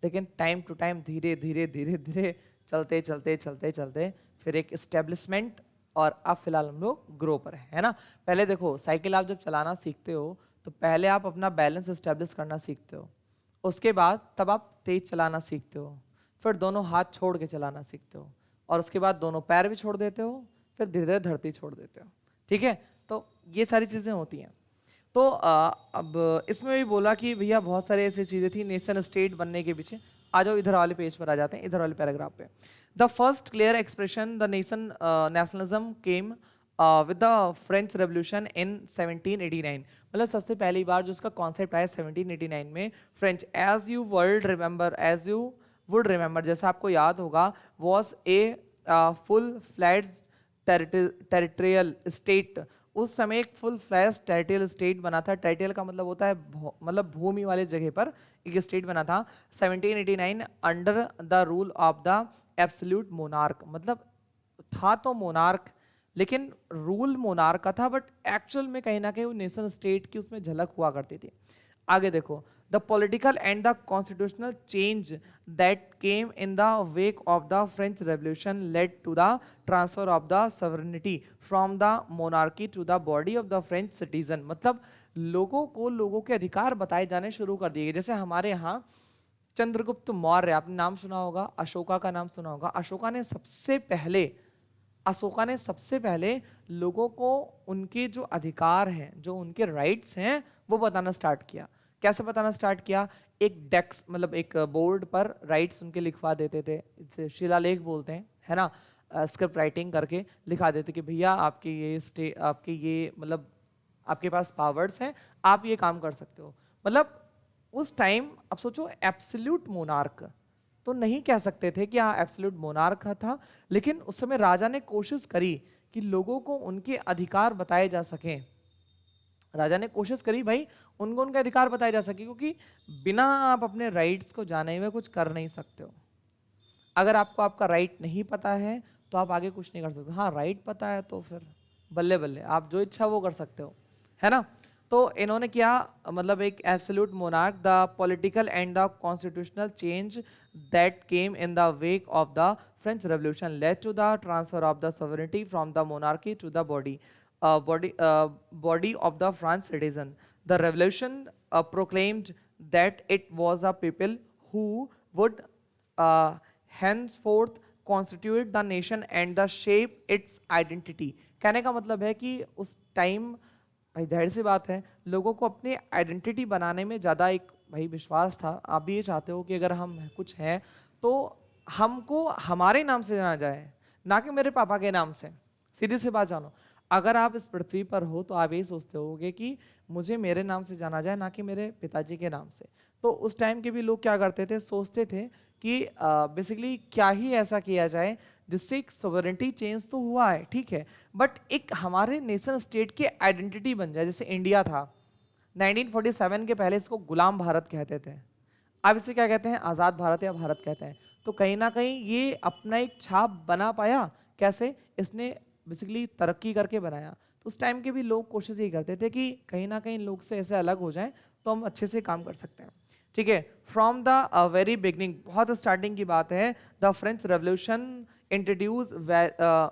लेकिन टाइम टू टाइम धीरे धीरे धीरे धीरे चलते चलते चलते चलते फिर एक एस्टेब्लिशमेंट, और अब फिलहाल हम लोग ग्रो पर है ना। पहले देखो, साइकिल आप जब चलाना सीखते हो तो पहले आप अपना बैलेंस एस्टेब्लिश करना सीखते हो, उसके बाद तब आप तेज चलाना सीखते हो, फिर दोनों हाथ छोड़ के चलाना सीखते हो, और उसके बाद दोनों पैर भी छोड़ देते हो, फिर धीरे धीरे धरती छोड़ देते हो, ठीक है। तो ये सारी चीज़ें होती हैं। तो अब इसमें भी बोला कि भैया बहुत सारे ऐसी चीज़ें थी नेशन स्टेट बनने के पीछे। आ जाओ इधर वाले पेज पर आ जाते हैं, इधर वाले पैराग्राफ पे। The first clear expression the nation nationalism came with the French revolution in 1789। मतलब सबसे पहली बार जो उसका कॉन्सेप्ट आया 1789 में, French as you world remember as you would remember, जैसा आपको याद होगा, was a full flat territorial state. उस समय एक फुल फ्लैश टेरिटोरियल स्टेट बना था। टेरिटोरियल का मतलब होता है मतलब भूमि वाले जगह पर एक स्टेट बना था 1789 under the rule of the absolute monarch. मतलब था तो मोनार्क, लेकिन रूल मोनार्क का था, बट एक्चुअल में कहीं ना कहीं वो नेशन स्टेट की उसमें झलक हुआ करती थी। आगे देखो, the political and the constitutional change that came in the wake of the French Revolution led to the transfer of the sovereignty from the monarchy to the body of the French citizen. मतलब लोगों को लोगों के अधिकार बताए जाने शुरू कर दिए। जैसे हमारे यहाँ चंद्रगुप्त मौर्य, आपने नाम सुना होगा, अशोका का नाम सुना होगा। अशोका ने सबसे पहले लोगों को उनके जो अधिकार हैं, जो उनके राइट्स हैं, वो बताना स्टार्ट किया। कैसे बताना स्टार्ट किया? एक डेस्क मतलब एक बोर्ड पर राइट्स उनके लिखवा देते थे, इसे शिलालेख बोलते हैं, है ना। स्क्रिप्ट राइटिंग करके लिखा देते कि भैया आपके ये मतलब आपके पास पावर्स हैं, आप ये काम कर सकते हो। मतलब उस टाइम अब सोचो एब्सोल्यूट मोनार्क, तो नहीं कह सकते थे कि हाँ एब्सोल्यूट मोनार्क था, लेकिन उस समय राजा ने कोशिश करी कि लोगों को उनके अधिकार बताए जा सकें। राजा ने कोशिश करी भाई उनको उनके अधिकार बताए जा सके, क्योंकि बिना आप अपने राइट्स को जाने हुए कुछ कर नहीं सकते हो। अगर आपको आपका राइट नहीं पता है तो आप आगे कुछ नहीं कर सकते। हाँ राइट पता है तो फिर बल्ले बल्ले, आप जो इच्छा वो कर सकते हो, है ना। तो इन्होंने क्या मतलब एक absolute monarch, the political and the constitutional change that came in the wake of the French Revolution led to the transfer of the sovereignty from the monarchy to the body of the France citizen. The revolution proclaimed that it was a people who would henceforth constitute the nation and the shape its identity. कहने का मतलब है कि उस time भाई जाहिर सी बात है लोगों को अपनी आइडेंटिटी बनाने में ज़्यादा एक भाई विश्वास था। आप भी ये चाहते हो कि अगर हम कुछ हैं तो हमको हमारे नाम से जाना जाए, ना कि मेरे पापा के नाम से। सीधी सी बात जानो, अगर आप इस पृथ्वी पर हो तो आप यही सोचते होगे कि मुझे मेरे नाम से जाना जाए, ना कि मेरे पिताजी के नाम से। तो उस टाइम के भी लोग क्या करते थे, सोचते थे कि बेसिकली क्या ही ऐसा किया जाए जिससे एक सॉवरेनिटी चेंज तो हुआ है ठीक है, बट एक हमारे नेशन स्टेट की आइडेंटिटी बन जाए। जैसे इंडिया था 1947 के पहले इसको गुलाम भारत कहते थे, अब इसे क्या कहते हैं, आज़ाद भारत या भारत कहते हैं। तो कहीं ना कहीं ये अपना एक छाप बना पाया, कैसे, इसने बेसिकली तरक्की करके बनाया। तो उस टाइम के भी लोग कोशिश यही करते थे कि कहीं ना कहीं लोग से ऐसे अलग हो जाएं तो हम अच्छे से काम कर सकते हैं, ठीक है। फ्रॉम द वेरी बिगनिंग, बहुत स्टार्टिंग की बात है, the French Revolution introduce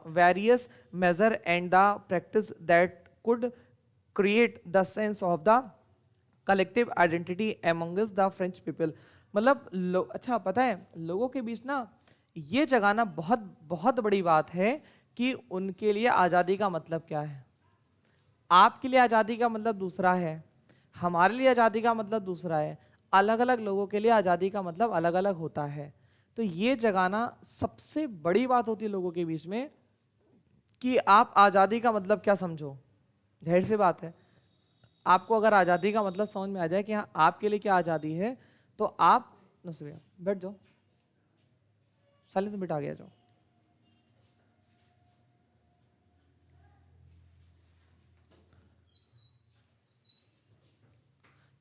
various measure and the practice that could create the sense of the collective identity amongst the French people. मतलब अच्छा पता है लोगों के बीच ना ये जगाना बहुत बहुत बड़ी बात है कि उनके लिए आज़ादी का मतलब क्या है। आपके लिए आज़ादी का मतलब दूसरा है, हमारे लिए आज़ादी का मतलब दूसरा है, अलग अलग लोगों के लिए आज़ादी का मतलब अलग अलग होता है। तो ये जगाना सबसे बड़ी बात होती है लोगों के बीच में कि आप आज़ादी का मतलब क्या समझो। जाहिर सी बात है आपको अगर आज़ादी का मतलब समझ में आ जाए कि हाँ आपके लिए क्या आज़ादी है, तो आप बैठ जाओ, साले से बिठा गया जाओ।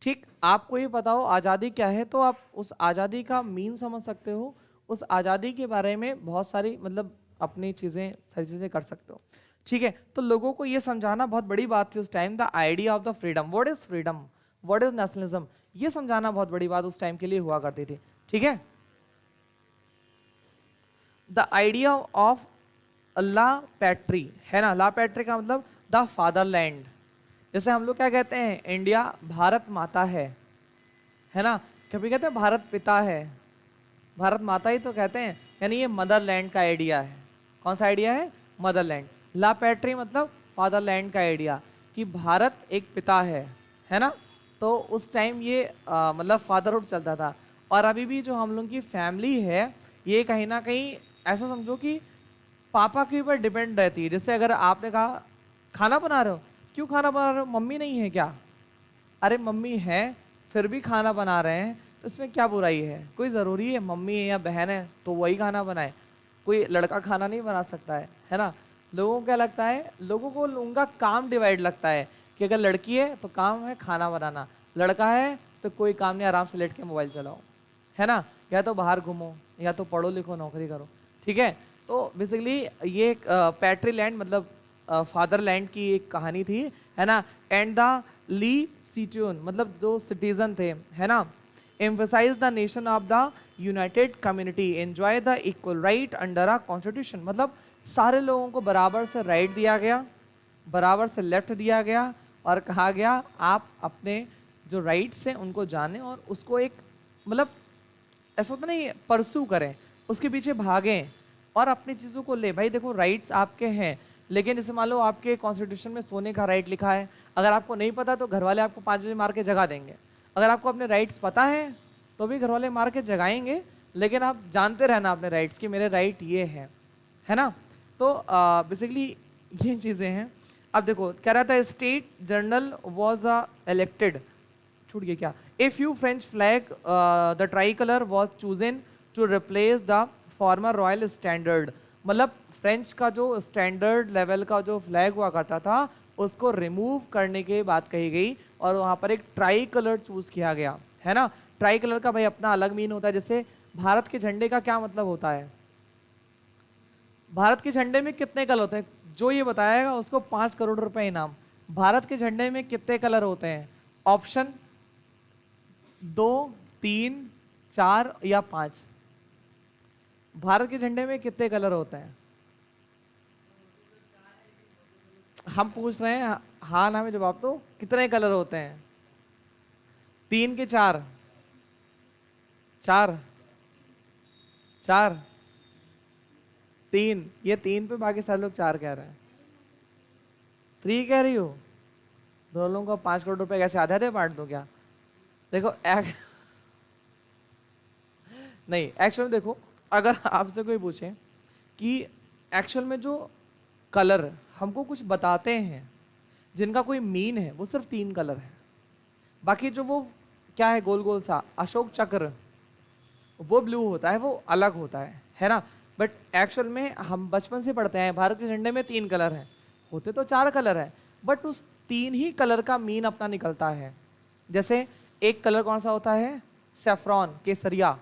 ठीक, आपको ये बताओ आज़ादी क्या है, तो आप उस आज़ादी का मीन समझ सकते हो, उस आज़ादी के बारे में बहुत सारी मतलब अपनी चीज़ें सारी चीज़ें कर सकते हो, ठीक है। तो लोगों को ये समझाना बहुत बड़ी बात थी उस time, the idea of the freedom, what is freedom, what is nationalism, ये समझाना बहुत बड़ी बात उस टाइम के लिए हुआ करती थी, ठीक है। द आइडिया ऑफ ला पैट्री है ना, ला पैट्री का मतलब द फादरलैंड। जैसे हम लोग क्या कहते हैं, इंडिया भारत माता है ना, कभी कहते हैं भारत पिता है, भारत माता ही तो कहते हैं, यानी ये मदरलैंड का आइडिया है। कौन सा आइडिया है, मदरलैंड। ला पैट्री मतलब फादरलैंड का आइडिया, कि भारत एक पिता है ना। तो उस टाइम ये मतलब फादरहुड चलता था। और अभी भी जो हम लोग की फैमिली है ये कहीं ना कहीं ऐसा समझो कि पापा के ऊपर डिपेंड रहती है। जैसे अगर आपने कहा खाना बना रहे हो, क्यों खाना बना रहे हो, मम्मी नहीं है क्या, अरे मम्मी है फिर भी खाना बना रहे हैं, तो इसमें क्या बुराई है, कोई ज़रूरी है मम्मी है या बहन है तो वही खाना बनाए, कोई लड़का खाना नहीं बना सकता है ना। लोगों को क्या लगता है, लोगों को उनका काम डिवाइड लगता है कि अगर लड़की है तो काम है खाना बनाना, लड़का है तो कोई काम नहीं, आराम से लेट के मोबाइल चलाओ, है ना, या तो बाहर घूमो या तो पढ़ो लिखो नौकरी करो, ठीक है। तो बेसिकली ये पैट्री लैंड मतलब फादरलैंड की एक कहानी थी, है ना। एंड द ली सीट्यून मतलब जो सिटीजन थे, है ना, emphasize the nation of the united community enjoy the equal right under a constitution. मतलब सारे लोगों को बराबर से राइट दिया गया, बराबर से लेफ्ट दिया गया, और कहा गया आप अपने जो राइट्स हैं उनको जानें और उसको एक मतलब ऐसा होता नहीं परसू करें, उसके पीछे भागें और अपनी चीज़ों को ले। भाई देखो राइट्स आपके हैं, लेकिन जैसे मान लो आपके कॉन्स्टिट्यूशन में सोने का राइट लिखा है, अगर आपको नहीं पता तो घर वाले आपको 5 बजे मार के जगा देंगे। अगर आपको अपने राइट्स पता है तो भी घर वाले मार के जगाएंगे, लेकिन आप जानते रहना अपने राइट्स कि मेरे राइट ये है ना। तो बेसिकली ये चीज़ें हैं। अब देखो कह रहा था स्टेट जर्नल वॉज इलेक्टेड, छूट गया क्या, a few French flag the tricolour was chosen to replace the former royal standard, मतलब फ्रेंच का जो स्टैंडर्ड लेवल का जो फ्लैग हुआ करता था उसको रिमूव करने की बात कही गई, और वहां पर एक ट्राई कलर चूज किया गया, है ना। ट्राई कलर का भाई अपना अलग मीन होता है। जैसे भारत के झंडे का क्या मतलब होता है, भारत के झंडे में कितने कलर होते हैं, जो ये बताएगा उसको 5 करोड़ रुपए इनाम। भारत के झंडे में कितने कलर होते हैं, ऑप्शन 2, 3, 4 या 5। भारत के झंडे में कितने कलर होते हैं, हम पूछ रहे हैं, हाँ ना में जवाब दो, कितने कलर होते हैं, 3 के 4, 4, 4, 3, ये 3 पे बाकी सारे लोग 4 कह रहे हैं, 3 कह रही हो। दोनों लोगों को 5 करोड़ रुपए कैसे आधे आधे बांट दो क्या। देखो नहीं, एक्चुअल में देखो, अगर आपसे कोई पूछे कि एक्चुअल में जो कलर हमको कुछ बताते हैं जिनका कोई मीन है, वो सिर्फ 3 कलर है। बाकी जो वो क्या है, गोल गोल सा अशोक चक्र, वो ब्लू होता है, वो अलग होता है ना। बट एक्चुअल में हम बचपन से पढ़ते हैं भारत के झंडे में 3 कलर हैं, होते तो 4 कलर है, बट उस 3 ही कलर का मीन अपना निकलता है। जैसे एक कलर कौन सा होता है, सेफ्रॉन, केसरिया,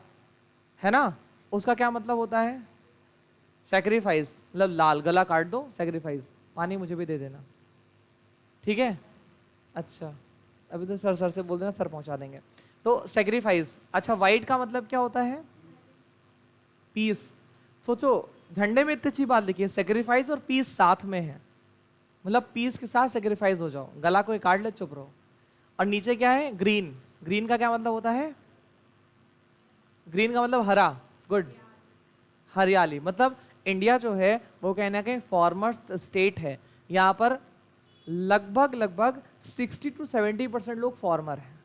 है ना, उसका क्या मतलब होता है, सैक्रिफाइस, मतलब लाल, गला काट दो, सैक्रिफाइस। पानी मुझे भी दे देना, ठीक है। अच्छा, अभी तो सर से बोल देना, सर पहुंचा देंगे। तो सैक्रिफाइस। अच्छा, वाइट का मतलब क्या होता है, पीस। सोचो, झंडे में इतनी अच्छी बात लिखी है, सैक्रिफाइस और पीस साथ में है, मतलब पीस के साथ सैक्रिफाइस हो जाओ, गला कोई काट ले चुप रहो। और नीचे क्या है, ग्रीन। ग्रीन का क्या मतलब होता है, ग्रीन का मतलब हरा, गुड, हरियाली। मतलब इंडिया जो है वो कहना कहीं फॉर्मर्स स्टेट है, यहाँ पर लगभग 60 to 70% लोग फॉर्मर हैं,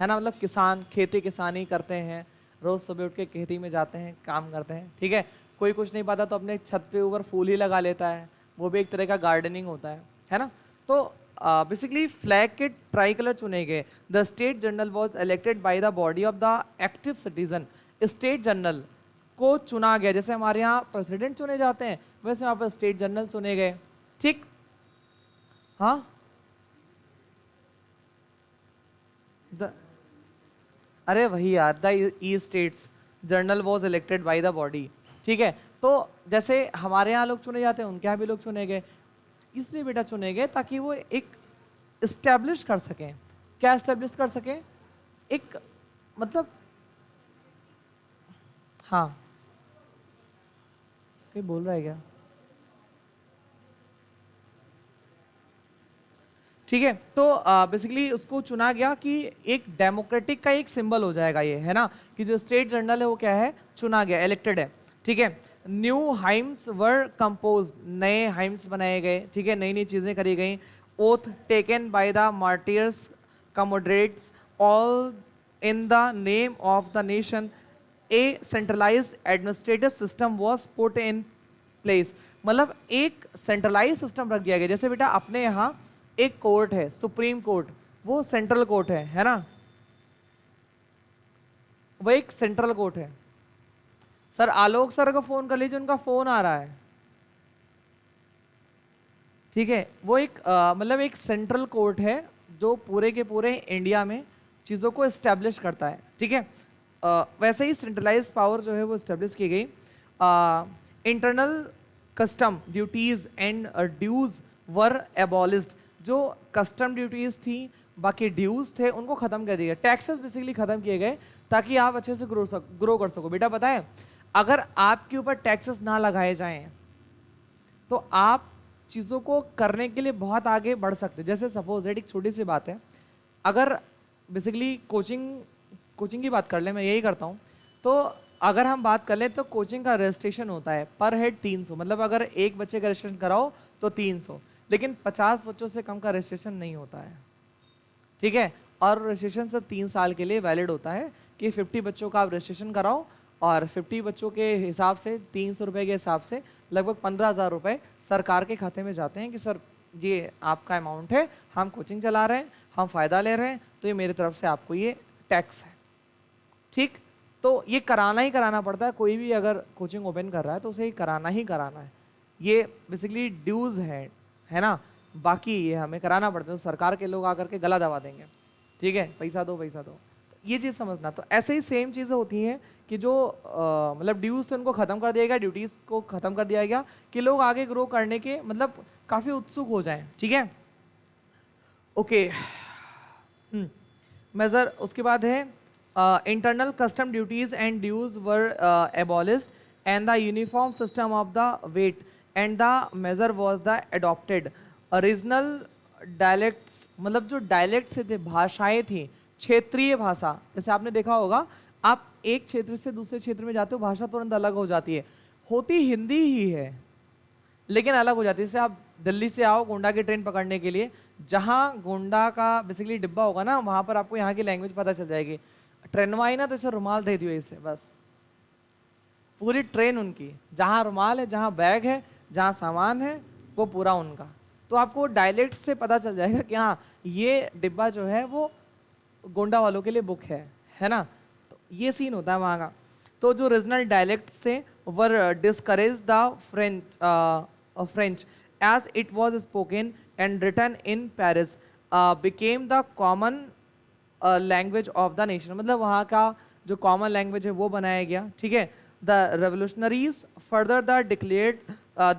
है ना, मतलब किसान, खेती किसानी करते हैं, रोज सुबह उठ के खेती में जाते हैं, काम करते हैं, ठीक है। कोई कुछ नहीं पाता तो अपने छत पे ऊपर फूल ही लगा लेता है, वो भी एक तरह का गार्डनिंग होता है ना। तो बेसिकली फ्लैग के ट्राई कलर चुने गए। The state general was elected by the body of the active citizen. State general को चुना गया, जैसे हमारे यहाँ प्रेसिडेंट चुने जाते हैं वैसे वहां पर स्टेट जनरल चुने गए, ठीक। हाँ, अरे वही यार, the E states general was elected by the body, ठीक है। तो जैसे हमारे यहाँ लोग चुने जाते हैं, उनके यहाँ भी लोग चुने गए, इसलिए बेटा चुने गए ताकि वो एक इस्टेब्लिश कर सकें। क्या इस्टेब्लिश कर सकें, एक मतलब, हाँ कोई बोल रहा है क्या, ठीक है। तो बेसिकली उसको चुना गया कि एक डेमोक्रेटिक का एक सिंबल हो जाएगा ये, है ना, कि जो स्टेट जनरल है वो क्या है, चुना गया, इलेक्टेड है, ठीक है। न्यू हाइम्स वर कंपोज, नए हाइम्स बनाए गए, ठीक है, नई नई चीजें करी गई। Oath taken by the martyrs comrades all in the name of the nation. A centralised administrative system was put in place, मतलब एक सेंट्रलाइज सिस्टम रख दिया गया। जैसे बेटा अपने यहाँ एक कोर्ट है, सुप्रीम कोर्ट, वो सेंट्रल कोर्ट है ना, वो एक सेंट्रल कोर्ट है। सर आलोक सर को फोन कर लीजिए, उनका फोन आ रहा है, ठीक है। वो एक मतलब एक सेंट्रल कोर्ट है जो पूरे के पूरे इंडिया में चीज़ों को एस्टेब्लिश करता है, ठीक है। वैसे ही सेंट्रलाइज पावर जो है वो एस्टेब्लिश की गई। Internal custom duties and dues were abolished, जो कस्टम ड्यूटीज थी, बाकी ड्यूज थे, उनको खत्म कर दिया गया। टैक्सेस बेसिकली खत्म किए गए ताकि आप अच्छे से ग्रो कर सको। बेटा पता है, अगर आपके ऊपर टैक्सेस ना लगाए जाएं तो आप चीज़ों को करने के लिए बहुत आगे बढ़ सकते हो। जैसे सपोज एक छोटी सी बात है, अगर बेसिकली कोचिंग की बात कर ले, मैं यही करता हूँ, तो अगर हम बात कर लें तो कोचिंग का रजिस्ट्रेशन होता है पर हेड 300, मतलब अगर एक बच्चे का रजिस्ट्रेशन कराओ तो 300, लेकिन 50 बच्चों से कम का रजिस्ट्रेशन नहीं होता है, ठीक है। और रजिस्ट्रेशन सिर्फ 3 साल के लिए वैलिड होता है कि 50 बच्चों का आप रजिस्ट्रेशन कराओ, और 50 बच्चों के हिसाब से 300 रुपये के हिसाब से लगभग 15,000 रुपये सरकार के खाते में जाते हैं कि सर ये आपका अमाउंट है, हम कोचिंग चला रहे हैं, हम फ़ायदा ले रहे हैं, तो ये मेरी तरफ से आपको ये टैक्स है, ठीक। तो ये कराना ही कराना पड़ता है, कोई भी अगर कोचिंग ओपन कर रहा है तो उसे कराना ही कराना है। ये बेसिकली ड्यूज है ना, बाकी ये हमें कराना पड़ता है, तो सरकार के लोग आकर के गला दबा देंगे, ठीक है, पैसा दो पैसा दो, ये चीज़ समझना। तो ऐसे ही सेम चीज़ें होती हैं कि जो मतलब ड्यूज से उनको ख़त्म कर दिया गया, ड्यूटीज़ को ख़त्म कर दिया गया कि लोग आगे ग्रो करने के मतलब काफ़ी उत्सुक हो जाएं, ठीक है। ओके, मेजर उसके बाद है internal custom duties and dues were abolished and the uniform system of the weight and the measure was the adopted. Regional dialects मतलब जो डायलेक्ट से थे, भाषाएं थी, क्षेत्रीय भाषा, जैसे आपने देखा होगा आप एक क्षेत्र से दूसरे क्षेत्र में जाते हो भाषा तुरंत अलग हो जाती है, होती हिंदी ही है लेकिन अलग हो जाती है। जैसे आप दिल्ली से आओ गोंडा की ट्रेन पकड़ने के लिए, जहाँ गोंडा का बेसिकली डिब्बा होगा ना वहाँ पर आपको यहाँ की लैंग्वेज पता चल जाएगी। ट्रेन में आई ना तो इसे रुमाल दे दियो इसे, बस पूरी ट्रेन उनकी, जहाँ रुमाल है, जहाँ बैग है, जहाँ सामान है, वो पूरा उनका। तो आपको डायलेक्ट से पता चल जाएगा कि हाँ ये डिब्बा जो है वो गोंडा वालों के लिए बुक है ना। तो ये सीन होता है वहाँ का। तो जो रीजनल डायलेक्ट से were discourage the French as it was spoken and written in Paris became the common language of the nation। मतलब वहाँ का जो common language है वो बनाया गया, ठीक है। The revolutionaries further the declared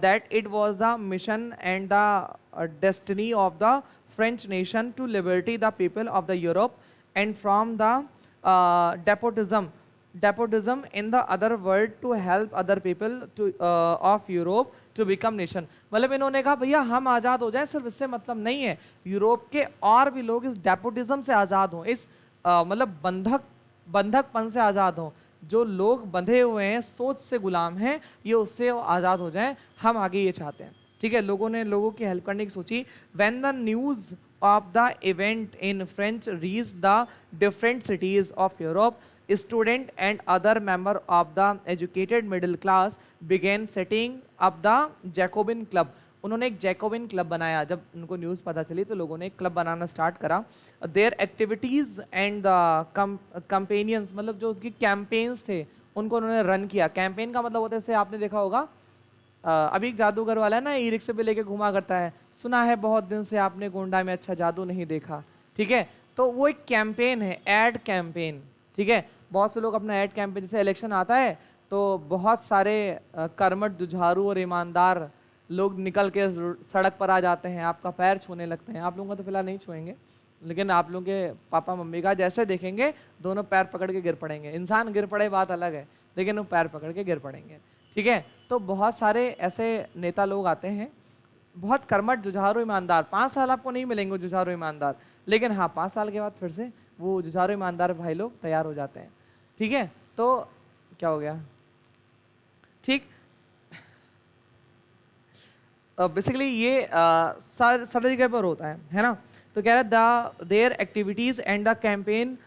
that it was the mission and the destiny of the French nation to liberty the people of the Europe and from the despotism in the other world to help other people to of Europe to become nation। मतलब इन्होंने कहा भैया हम आज़ाद हो जाएं, सिर्फ इससे मतलब नहीं है, यूरोप के और भी लोग इस डेपोटिज्म से आज़ाद हों, इस मतलब बंधकपन से आज़ाद हों। जो लोग बंधे हुए हैं, सोच से गुलाम हैं, ये उससे आज़ाद हो जाएं, हम आगे ये चाहते हैं, ठीक है। लोगों ने लोगों की हेल्प करने की सोची। When the news of the event in French reached the different cities of Europe, student and other member of the educated middle class began setting up the Jacobin Club। उन्होंने एक जैकोबिन क्लब बनाया। जब उनको news पता चली तो लोगों ने एक क्लब बनाना स्टार्ट करा। There activities and the companions मतलब जो उसकी कैंपेन्स थे उनको उन्होंने रन किया। कैंपेन का मतलब होता है, जैसे आपने देखा होगा अभी एक जादूगर वाला है ना, ई रिक्शे पे लेके घुमा करता है, सुना है बहुत दिन से आपने गोंडा में अच्छा जादू नहीं देखा, ठीक है। तो वो एक कैंपेन है, एड कैंपेन, ठीक है। बहुत से लोग अपना एड कैंपेन, जैसे इलेक्शन आता है तो बहुत सारे कर्मठ जुझारू और ईमानदार लोग निकल के सड़क पर आ जाते हैं, आपका पैर छूने लगते हैं। आप लोगों का तो फिलहाल नहीं छुएंगे, लेकिन आप लोगों के पापा मम्मी का जैसे देखेंगे दोनों पैर पकड़ के गिर पड़ेंगे। इंसान गिर पड़े बात अलग है, लेकिन वो पैर पकड़ के गिर पड़ेंगे, ठीक है। तो बहुत सारे ऐसे नेता लोग आते हैं, बहुत कर्मठ जुझारू ईमानदार। 5 साल आपको नहीं मिलेंगे जुझारू ईमानदार, लेकिन हाँ 5 साल के बाद फिर से वो जुझारू ईमानदार भाई लोग तैयार हो जाते हैं, ठीक है। तो क्या हो गया, ठीक। बेसिकली ये सारी जगह पर होता है ना। तो कह रहा है their activities and the campaign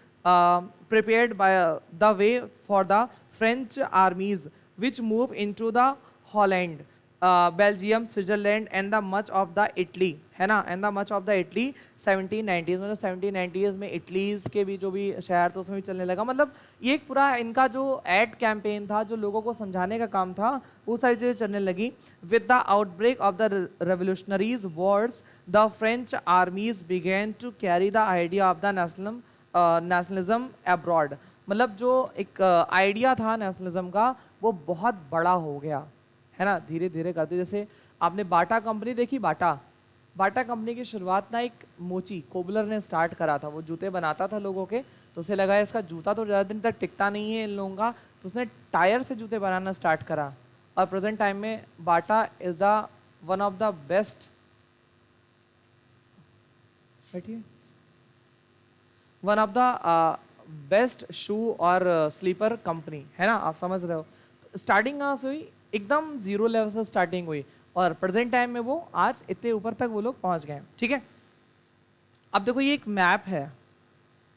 prepared by the way for the French armies which moved into the Holland, Belgium, Switzerland and the much of the Italy, है ना, and the much of the Italy 1790s। मतलब 1790s में Italy's के भी जो भी शहर था उसमें भी चलने लगा। मतलब ये एक पूरा इनका जो एड कैंपेन था, जो लोगों को समझाने का काम था, वो सारी चीज़ें चलने लगी। With the outbreak of the revolutionaries wars the French armies began to carry the idea of the nationalism abroad. मतलब जो एक आइडिया था नेशनलिज्म का वो बहुत बड़ा हो गया, है ना, धीरे धीरे करते। जैसे आपने बाटा कंपनी देखी, बाटा कंपनी की शुरुआत ना एक मोची कोबलर ने स्टार्ट करा था। वो जूते बनाता था लोगों के, तो उसे लगा इसका जूता तो ज़्यादा दिन तक टिकता नहीं है इन लोगों का, तो उसने टायर से जूते बनाना स्टार्ट करा। और प्रेजेंट टाइम में Bata is the one of the best, बैठिए, one of the best shoe और स्लीपर कंपनी, है ना, आप समझ रहे हो। तो स्टार्टिंग कहाँ से हुई, एकदम जीरो लेवल से स्टार्टिंग हुई और प्रेजेंट टाइम में वो आज इतने ऊपर तक वो लोग पहुंच गए, ठीक है। अब देखो ये एक मैप है,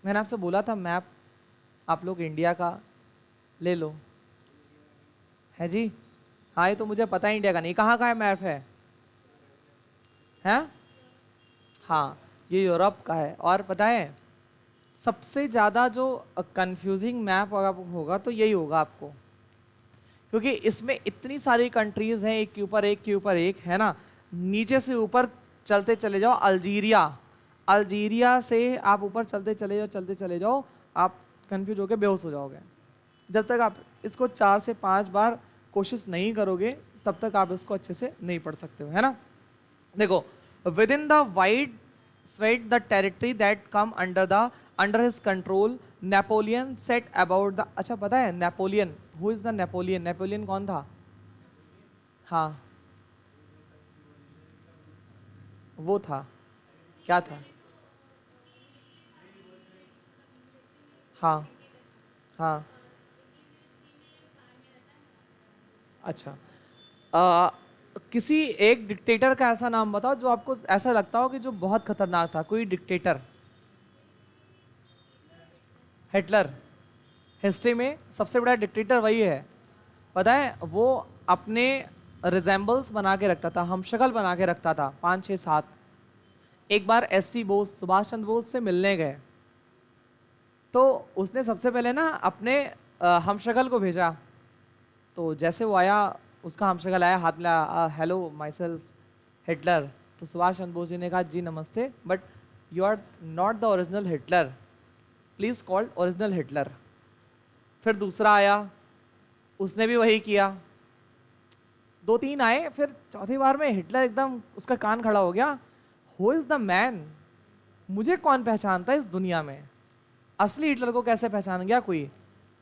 मैंने आपसे बोला था मैप आप लोग इंडिया का ले लो, है जी। हाँ ये तो मुझे पता है इंडिया का नहीं, कहाँ है मैप है? हाँ ये यूरोप का है। और पता है सबसे ज़्यादा जो कंफ्यूजिंग मैप होगा तो यही होगा आपको, क्योंकि इसमें इतनी सारी कंट्रीज हैं, एक के ऊपर एक के ऊपर एक, है ना। नीचे से ऊपर चलते चले जाओ, अल्जीरिया, अल्जीरिया से आप ऊपर चलते चले जाओ, आप कंफ्यूज होकर बेहोश हो जाओगे। जब तक आप इसको 4 से 5 बार कोशिश नहीं करोगे तब तक आप इसको अच्छे से नहीं पढ़ सकते हो, है ना। देखो, with in the wide sweat the territory that come under his control, Napoleon set about the, अच्छा पता है Napoleon, who is the Napoleon, Napoleon कौन था? हाँ, वो था, क्या था? हाँ हाँ, अच्छा। किसी एक डिक्टेटर का ऐसा नाम बताओ जो आपको ऐसा लगता हो कि जो बहुत खतरनाक था, कोई डिक्टेटर। हिटलर हिस्ट्री में सबसे बड़ा डिक्टेटर वही है, पता है। वो अपने रिजेंबल्स बना के रखता था, हमशक्ल बना के रखता था 5 6 7। एक बार एससी बोस, सुभाष चंद्र बोस से मिलने गए तो उसने सबसे पहले ना अपने हमशक्ल को भेजा। तो जैसे वो आया, उसका हमशक्ल आया, हाथ मिलाया, हेलो माई सेल्फ हिटलर। तो सुभाष चंद्र बोस जी ने कहा जी नमस्ते, but you are not the original Hitler, please called original Hitler. फिर दूसरा आया, उसने भी वही किया। 2 3 आए, फिर चौथी बार में हिटलर एकदम उसका कान खड़ा हो गया, हु इज द मैन, मुझे कौन पहचानता है इस दुनिया में, असली हिटलर को कैसे पहचान गया कोई।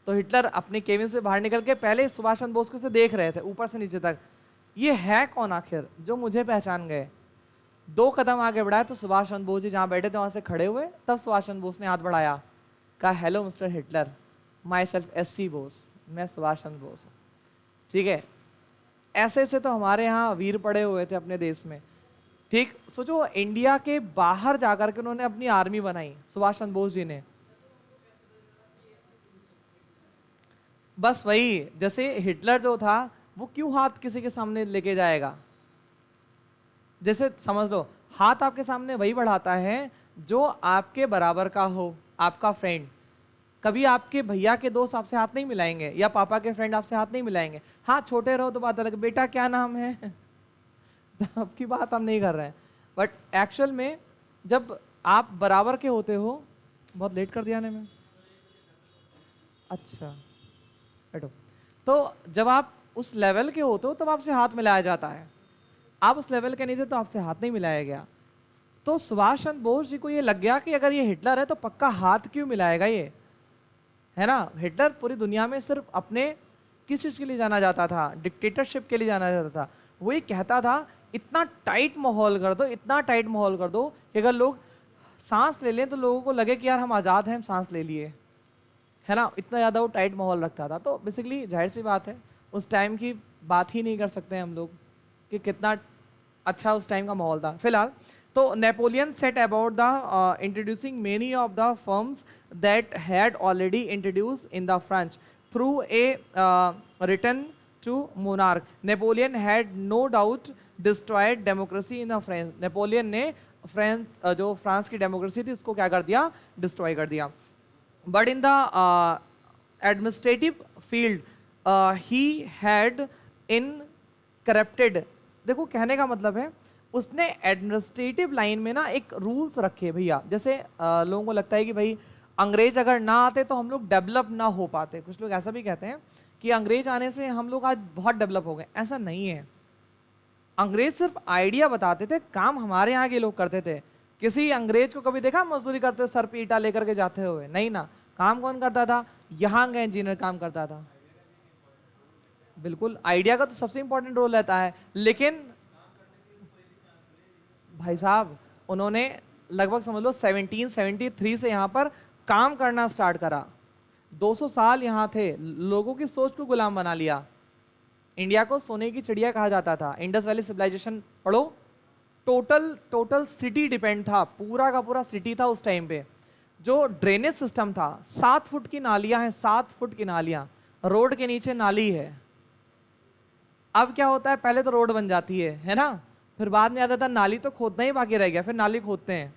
तो हिटलर अपने केबिन से बाहर निकल के पहले सुभाष चंद्र बोस को से देख रहे थे ऊपर से नीचे तक, ये है कौन आखिर जो मुझे पहचान गए। 2 कदम आगे बढ़ाया तो सुभाष चंद्र बोस जी जहाँ बैठे थे वहां से खड़े हुए, तब सुभाष चंद्र बोस ने हाथ बढ़ाया, कहा hello mister Hitler, my self SC Bose, मैं सुभाष चंद्र बोस हूँ। ठीक है, ऐसे से तो हमारे यहाँ वीर पड़े हुए थे अपने देश में। ठीक, सोचो इंडिया के बाहर जाकर के उन्होंने अपनी आर्मी बनाई सुभाष चंद्र बोस जी ने। बस वही, जैसे हिटलर जो था वो क्यों हाथ किसी के सामने लेके जाएगा, जैसे समझ लो हाथ आपके सामने वही बढ़ाता है जो आपके बराबर का हो, आपका फ्रेंड। कभी आपके भैया के दोस्त आपसे हाथ नहीं मिलाएंगे या पापा के फ्रेंड आपसे हाथ नहीं मिलाएंगे। हाँ, छोटे रहो तो बात अलग, बेटा क्या नाम है आपकी बात हम नहीं कर रहे हैं, बट एक्चुअल में जब आप बराबर के होते हो, बहुत लेट कर दिया आने में, अच्छा बैठो। तो जब आप उस लेवल के होते हो तब आपसे हाथ मिलाया जाता है, आप उस लेवल के नहीं थे तो आपसे हाथ नहीं मिलाया गया। तो सुभाष चंद्र बोस जी को ये लग गया कि अगर ये हिटलर है तो पक्का हाथ क्यों मिलाएगा ये, है ना। हिटलर पूरी दुनिया में सिर्फ अपने किस चीज के लिए जाना जाता था, डिक्टेटरशिप के लिए जाना जाता था। वो ये कहता था इतना टाइट माहौल कर दो, इतना टाइट माहौल कर दो कि अगर लोग सांस ले लें तो लोगों को लगे कि यार हम आज़ाद हैं, हम सांस ले लिए, है ना। इतना ज़्यादा वो टाइट माहौल रखता था। तो बेसिकली जाहिर सी बात है उस टाइम की बात ही नहीं कर सकते हम लोग कि कितना अच्छा उस टाइम का माहौल था। फिलहाल तो Napoleon set about the introducing many of the firms that had already introduce in the French through a return to monarch. Napoleon had no doubt destroyed democracy in the French. Napoleon ने French जो France की democracy थी उसको क्या कर दिया, destroy कर दिया। But in the administrative field he had incorporated. देखो कहने का मतलब है उसने एडमिनिस्ट्रेटिव लाइन में ना एक रूल्स रखे भैया। जैसे लोगों को लगता है कि भाई अंग्रेज अगर ना आते तो हम लोग डेवलप ना हो पाते। कुछ लोग ऐसा भी कहते हैं कि अंग्रेज आने से हम लोग आज बहुत डेवलप हो गए। ऐसा नहीं है, अंग्रेज सिर्फ आइडिया बताते थे, काम हमारे यहाँ के लोग करते थे। किसी अंग्रेज को कभी देखा मजदूरी करते हुए, सर पे ईटा लेकर के जाते हुए? नहीं ना। काम कौन करता था? यहाँ का इंजीनियर काम करता था। बिल्कुल, आइडिया का तो सबसे इंपॉर्टेंट रोल रहता है। लेकिन भाई साहब उन्होंने लगभग समझ लो 1773 से यहाँ पर काम करना स्टार्ट करा। 200 साल यहाँ थे, लोगों की सोच को गुलाम बना लिया। इंडिया को सोने की चिड़िया कहा जाता था। इंडस वैली सिविलाइजेशन पढ़ो, टोटल सिटी डिपेंड था, पूरा का पूरा सिटी था उस टाइम पे। जो ड्रेनेज सिस्टम था, 7 फुट की नालियां हैं, 7 फुट की नालियां, रोड के नीचे नाली है। अब क्या होता है, पहले तो रोड बन जाती है ना, फिर बाद में आता था नाली तो खोदना ही बाकी रह गया, फिर नाली खोदते हैं।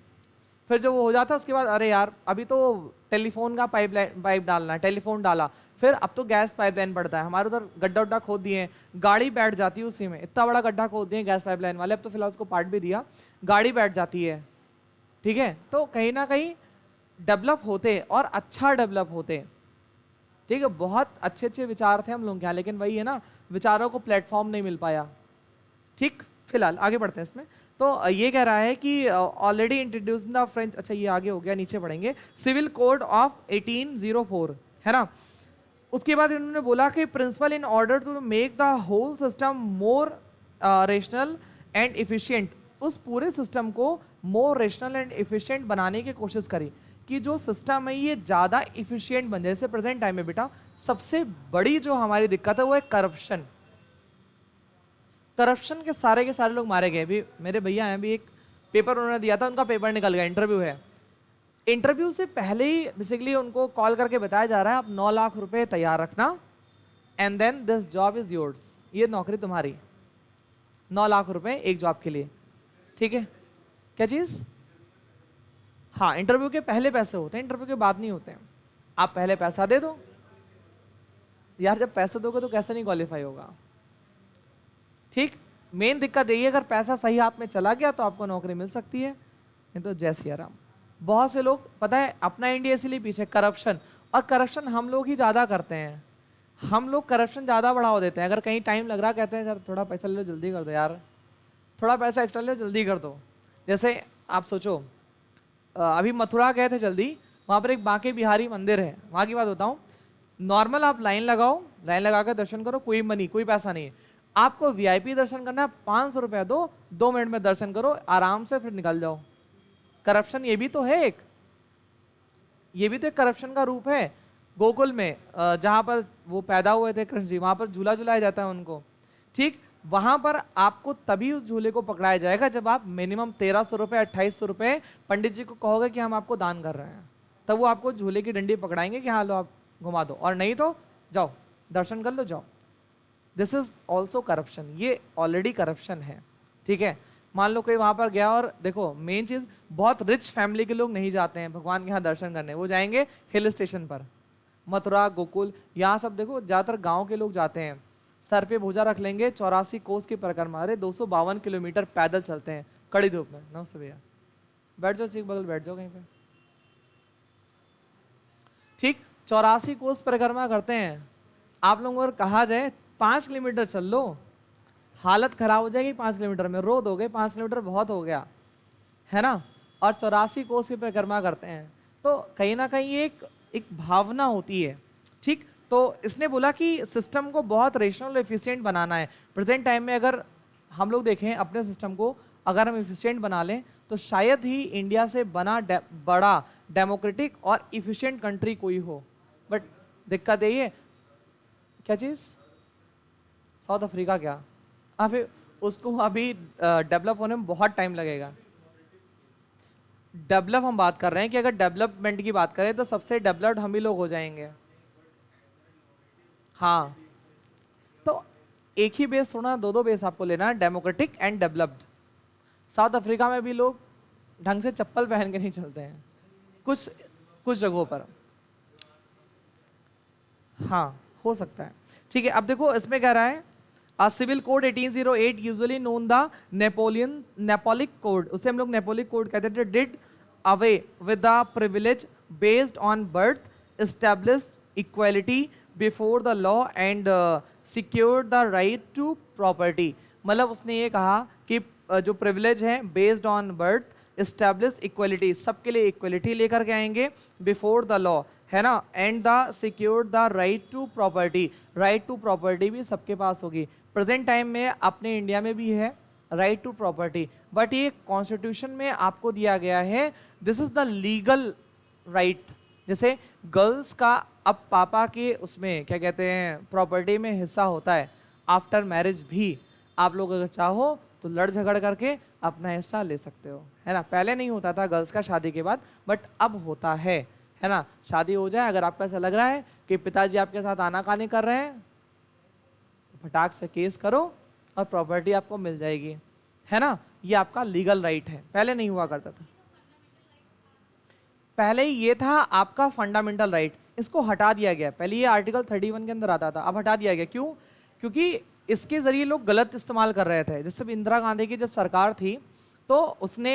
फिर जब वो हो जाता है उसके बाद अरे यार अभी तो टेलीफोन का पाइप डालना है, टेलीफोन डाला, फिर अब तो गैस पाइपलाइन पड़ता है। हमारे उधर गड्ढा उड्ढा खोद दिए हैं, गाड़ी बैठ जाती है उसी में, इतना बड़ा गड्ढा खोद दिए गैस पाइपलाइन वाले, अब तो फिलहाल उसको पार्ट भी दिया, गाड़ी बैठ जाती है। ठीक है, तो कहीं ना कहीं डेवलप होते और अच्छा डेवलप होते। ठीक है, बहुत अच्छे अच्छे विचार थे हम लोग के यहाँ, लेकिन वही है ना, विचारों को प्लेटफॉर्म नहीं मिल पाया। ठीक, फिलहाल आगे बढ़ते हैं इसमें। तो ये कह रहा है कि ऑलरेडी इंट्रोड्यूस द फ्रेंच, अच्छा ये आगे हो गया, नीचे पढ़ेंगे, सिविल कोड ऑफ 1804, है ना। उसके बाद इन्होंने बोला कि principle in order to make the whole system more rational and efficient, उस पूरे सिस्टम को मोर रेशनल एंड इफिशिएंट बनाने की कोशिश करी कि जो सिस्टम है ये ज़्यादा इफिशिएंट बन जाए। जैसे प्रेजेंट टाइम में बेटा सबसे बड़ी जो हमारी दिक्कत है वो है करप्शन। करप्शन के सारे लोग मारे गए। अभी मेरे भैया हैं, अभी एक पेपर उन्होंने दिया था, उनका पेपर निकल गया, इंटरव्यू है। इंटरव्यू से पहले ही बेसिकली उनको कॉल करके बताया जा रहा है आप 9 लाख रुपए तैयार रखना and then this job is yours, ये नौकरी तुम्हारी। 9 लाख रुपए एक जॉब के लिए, ठीक है। क्या चीज? हाँ, इंटरव्यू के पहले पैसे होते हैं, इंटरव्यू के बाद नहीं होते हैं। आप पहले पैसा दे दो यार, जब पैसे दोगे तो कैसे नहीं क्वालिफाई होगा। ठीक, मेन दिक्कत यही है, अगर पैसा सही हाथ में चला गया तो आपको नौकरी मिल सकती है, नहीं तो जय सिया राम। बहुत से लोग पता है अपना इंडिया इसलिए पीछे, करप्शन, और करप्शन हम लोग ही ज्यादा करते हैं। हम लोग करप्शन ज्यादा बढ़ावा देते हैं। अगर कहीं टाइम लग रहा, कहते हैं सर थोड़ा पैसा ले लो जल्दी कर दो यार, थोड़ा पैसा एक्स्ट्रा ले लो जल्दी कर दो। जैसे आप सोचो, अभी मथुरा गए थे जल्दी, वहां पर एक बांके बिहारी मंदिर है, वहां की बात बताऊं, नॉर्मल आप लाइन लगाओ, लाइन लगा कर दर्शन करो, कोई मनी कोई पैसा नहीं है। आपको वीआईपी दर्शन करना है, 500 रुपया दो, 2 मिनट में दर्शन करो आराम से, फिर निकल जाओ। करप्शन ये भी तो है एक, ये भी तो एक करप्शन का रूप है। गोकुल में जहां पर वो पैदा हुए थे कृष्ण जी, वहां पर झूला झुलाया जाता है उनको। ठीक, वहां पर आपको तभी उस झूले को पकड़ाया जाएगा जब आप मिनिमम 1300 रुपए 2800 रुपए पंडित जी को कहोगे कि हम आपको दान कर रहे हैं, तब वो आपको झूले की डंडी पकड़ाएंगे कि हाँ लो आप घुमा दो, और नहीं तो जाओ दर्शन कर लो जाओ। दिस इज ऑल्सो करप्शन, ये ऑलरेडी करप्शन है। ठीक है, मान लो कोई वहां पर गया, और देखो मेन चीज, बहुत रिच फैमिली के लोग नहीं जाते हैं भगवान के यहाँ दर्शन करने, वो जाएंगे हिल स्टेशन पर, मथुरा गोकुल, यहाँ सब देखो ज्यादातर गांव के लोग जाते हैं, सर पे भुजा रख लेंगे, 84 कोस की परिक्रमा, अरे 252 किलोमीटर पैदल चलते हैं कड़ी धूप में। नमस्ते भैया, बैठ जाओ, चीख बगल बैठ जाओ कहीं पे। ठीक, 84 कोस परिक्रमा करते हैं। आप लोगों को अगर कहा जाए 5 किलोमीटर चल लो, हालत खराब हो जाएगी 5 किलोमीटर में, रो दोगे, 5 किलोमीटर बहुत हो गया, है ना। और 84 कोस की परिक्रमा करते हैं, तो कहीं ना कहीं एक भावना होती है। ठीक, तो इसने बोला कि सिस्टम को बहुत रेशनल एफिशिएंट बनाना है। प्रेजेंट टाइम में अगर हम लोग देखें अपने सिस्टम को, अगर हम एफिशिएंट बना लें तो शायद ही इंडिया से बड़ा डेमोक्रेटिक और इफिशिएंट कंट्री कोई हो। बट दिक्कत यही है, क्या चीज? साउथ अफ्रीका क्या? अभी उसको अभी डेवलप होने में बहुत टाइम लगेगा। डेवलप हम बात कर रहे हैं कि अगर डेवलपमेंट की बात करें तो सबसे डेवलप्ड हम ही लोग हो जाएंगे। हाँ, तो एक ही बेस थोड़ा, दो बेस आपको लेना है, democratic and developed. South Africa में भी लोग ढंग से चप्पल पहन के नहीं चलते हैं कुछ जगहों पर। हाँ, हो सकता है। ठीक है, अब देखो इसमें कह रहा है civil code 1808 usually known the Napoleonic code, उसे हम लोग नेपोलिक कोड कहते थे, did away with the privilege based on birth, established equality before the law and secured the right to property. मतलब उसने ये कहा कि जो प्रिविलेज है based on birth, establish equality, सबके लिए इक्वालिटी लेकर के आएंगे, बिफोर द लॉ, है ना, and the secured the right to property, right to property भी सबके पास होगी। प्रेजेंट टाइम में अपने इंडिया में भी है राइट टू प्रॉपर्टी, बट ये कॉन्स्टिट्यूशन में आपको दिया गया है, this is the legal right. जैसे गर्ल्स का अब पापा के उसमें क्या कहते हैं प्रॉपर्टी में हिस्सा होता है, आफ्टर मैरिज भी आप लोग अगर चाहो तो लड़ झगड़ करके अपना हिस्सा ले सकते हो, है ना। पहले नहीं होता था गर्ल्स का शादी के बाद, बट अब होता है ना। शादी हो जाए, अगर आपको ऐसा लग रहा है कि पिताजी आपके साथ आनाकानी कर रहे हैं, तो फटाक से केस करो और प्रॉपर्टी आपको मिल जाएगी, है ना। ये आपका लीगल राइट है, पहले नहीं हुआ करता था। पहले ये था आपका फंडामेंटल राइट, इसको हटा दिया गया। पहले ये आर्टिकल 31 के अंदर आता था, अब हटा दिया गया। क्यों? क्योंकि इसके जरिए लोग गलत इस्तेमाल कर रहे थे। जैसे इंदिरा गांधी की जब सरकार थी तो उसने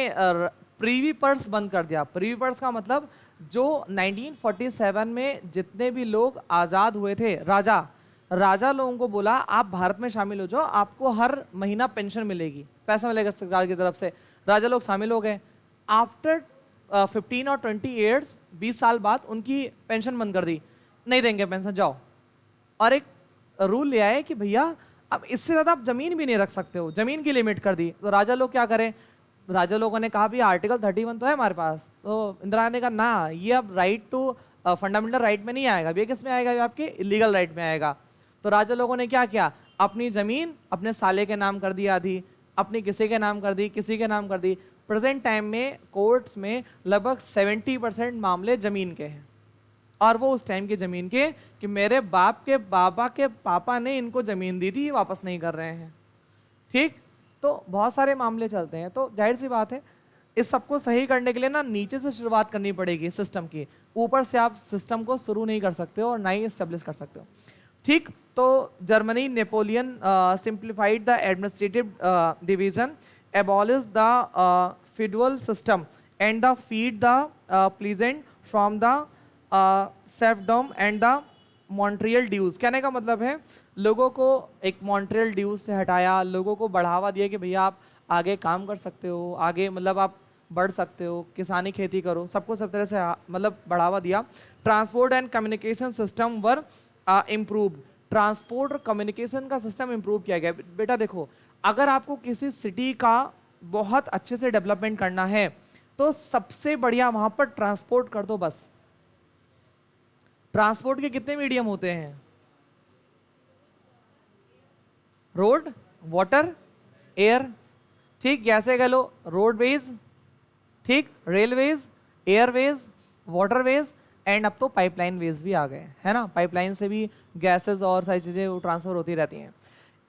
प्रीवी पर्स बंद कर दिया। प्रीवी पर्स का मतलब जो 1947 में जितने भी लोग आज़ाद हुए थे, राजा लोगों को बोला आप भारत में शामिल हो जाओ, आपको हर महीना पेंशन मिलेगी, पैसा मिलेगा सरकार की तरफ से। राजा लोग शामिल हो गए। आफ्टर 15 और 20 ईयर्स, 20 साल बाद उनकी पेंशन बंद कर दी, नहीं देंगे पेंशन, जाओ। और एक रूल ले आए कि भैया अब इससे ज़्यादा आप जमीन भी नहीं रख सकते हो, जमीन की लिमिट कर दी। तो राजा लोग क्या करें? राजा लोगों ने कहा भी आर्टिकल 31 तो है हमारे पास। तो इंदिरा गांधी ने कहा ना, ये अब राइट टू फंडामेंटल राइट में नहीं आएगा, ये किस में आएगा? ये आपके इलीगल राइट में आएगा। तो राजा लोगों ने क्या किया? अपनी जमीन अपने साले के नाम कर दी आधी, अपनी किसी के नाम कर दी, किसी के नाम कर दी। प्रेजेंट टाइम में कोर्ट्स में लगभग 70% मामले जमीन के हैं, और वो उस टाइम की जमीन के कि मेरे बाप के बाबा के पापा ने इनको जमीन दी थी, वापस नहीं कर रहे हैं। ठीक, तो बहुत सारे मामले चलते हैं। तो जाहिर सी बात है, इस सबको सही करने के लिए ना नीचे से शुरुआत करनी पड़ेगी सिस्टम की। ऊपर से आप सिस्टम को शुरू नहीं कर सकते हो और ना ही एस्टेब्लिश कर सकते हो। ठीक, तो Germany, Napoleon simplified the administrative division, abolish the feudal system and the feed the peasant from the serfdom and the Montreal dues। कहने का मतलब है लोगों को एक मॉन्ट्रियल ड्यूज से हटाया, लोगों को बढ़ावा दिया कि भैया आप आगे काम कर सकते हो, आगे मतलब आप बढ़ सकते हो, किसानी खेती करो, सबको सब तरह से मतलब बढ़ावा दिया। Transport and communication system were improve, transport और कम्युनिकेशन का सिस्टम इम्प्रूव किया गया। बेटा देखो, अगर आपको किसी सिटी का बहुत अच्छे से डेवलपमेंट करना है तो सबसे बढ़िया वहां पर ट्रांसपोर्ट कर दो बस। ट्रांसपोर्ट के कितने मीडियम होते हैं? Road, water, air. ठीक, जैसे कह लो रोडवेज, ठीक, रेलवेज, एयरवेज, वाटरवेज एंड अब तो पाइपलाइन वेज भी आ गए, है ना। पाइपलाइन से भी गैसेस और सारी चीजें वो ट्रांसफर होती रहती हैं।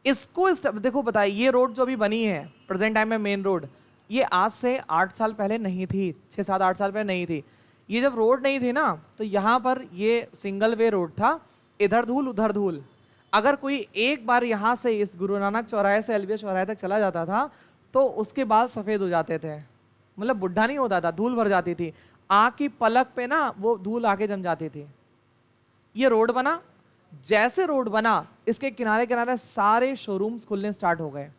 इसको देखो बताइए, ये रोड जो अभी बनी है प्रेजेंट टाइम में मेन रोड, ये आज से 8 साल पहले नहीं थी, 6, 7, 8 साल पहले नहीं थी। ये जब रोड नहीं थी ना, तो यहाँ पर ये सिंगल वे रोड था, इधर धूल उधर धूल। अगर कोई एक बार यहाँ से इस गुरु नानक चौराहे से एलबीएस चौराहे तक चला जाता था तो उसके बाल सफेद हो जाते थे, मतलब बुढ़ा नहीं होता था, धूल भर जाती थी, आँख की पलक पे ना वो धूल आके जम जाती थी। ये रोड बना, जैसे रोड बना इसके किनारे किनारे सारे शोरूम्स खुलने स्टार्ट हो गए।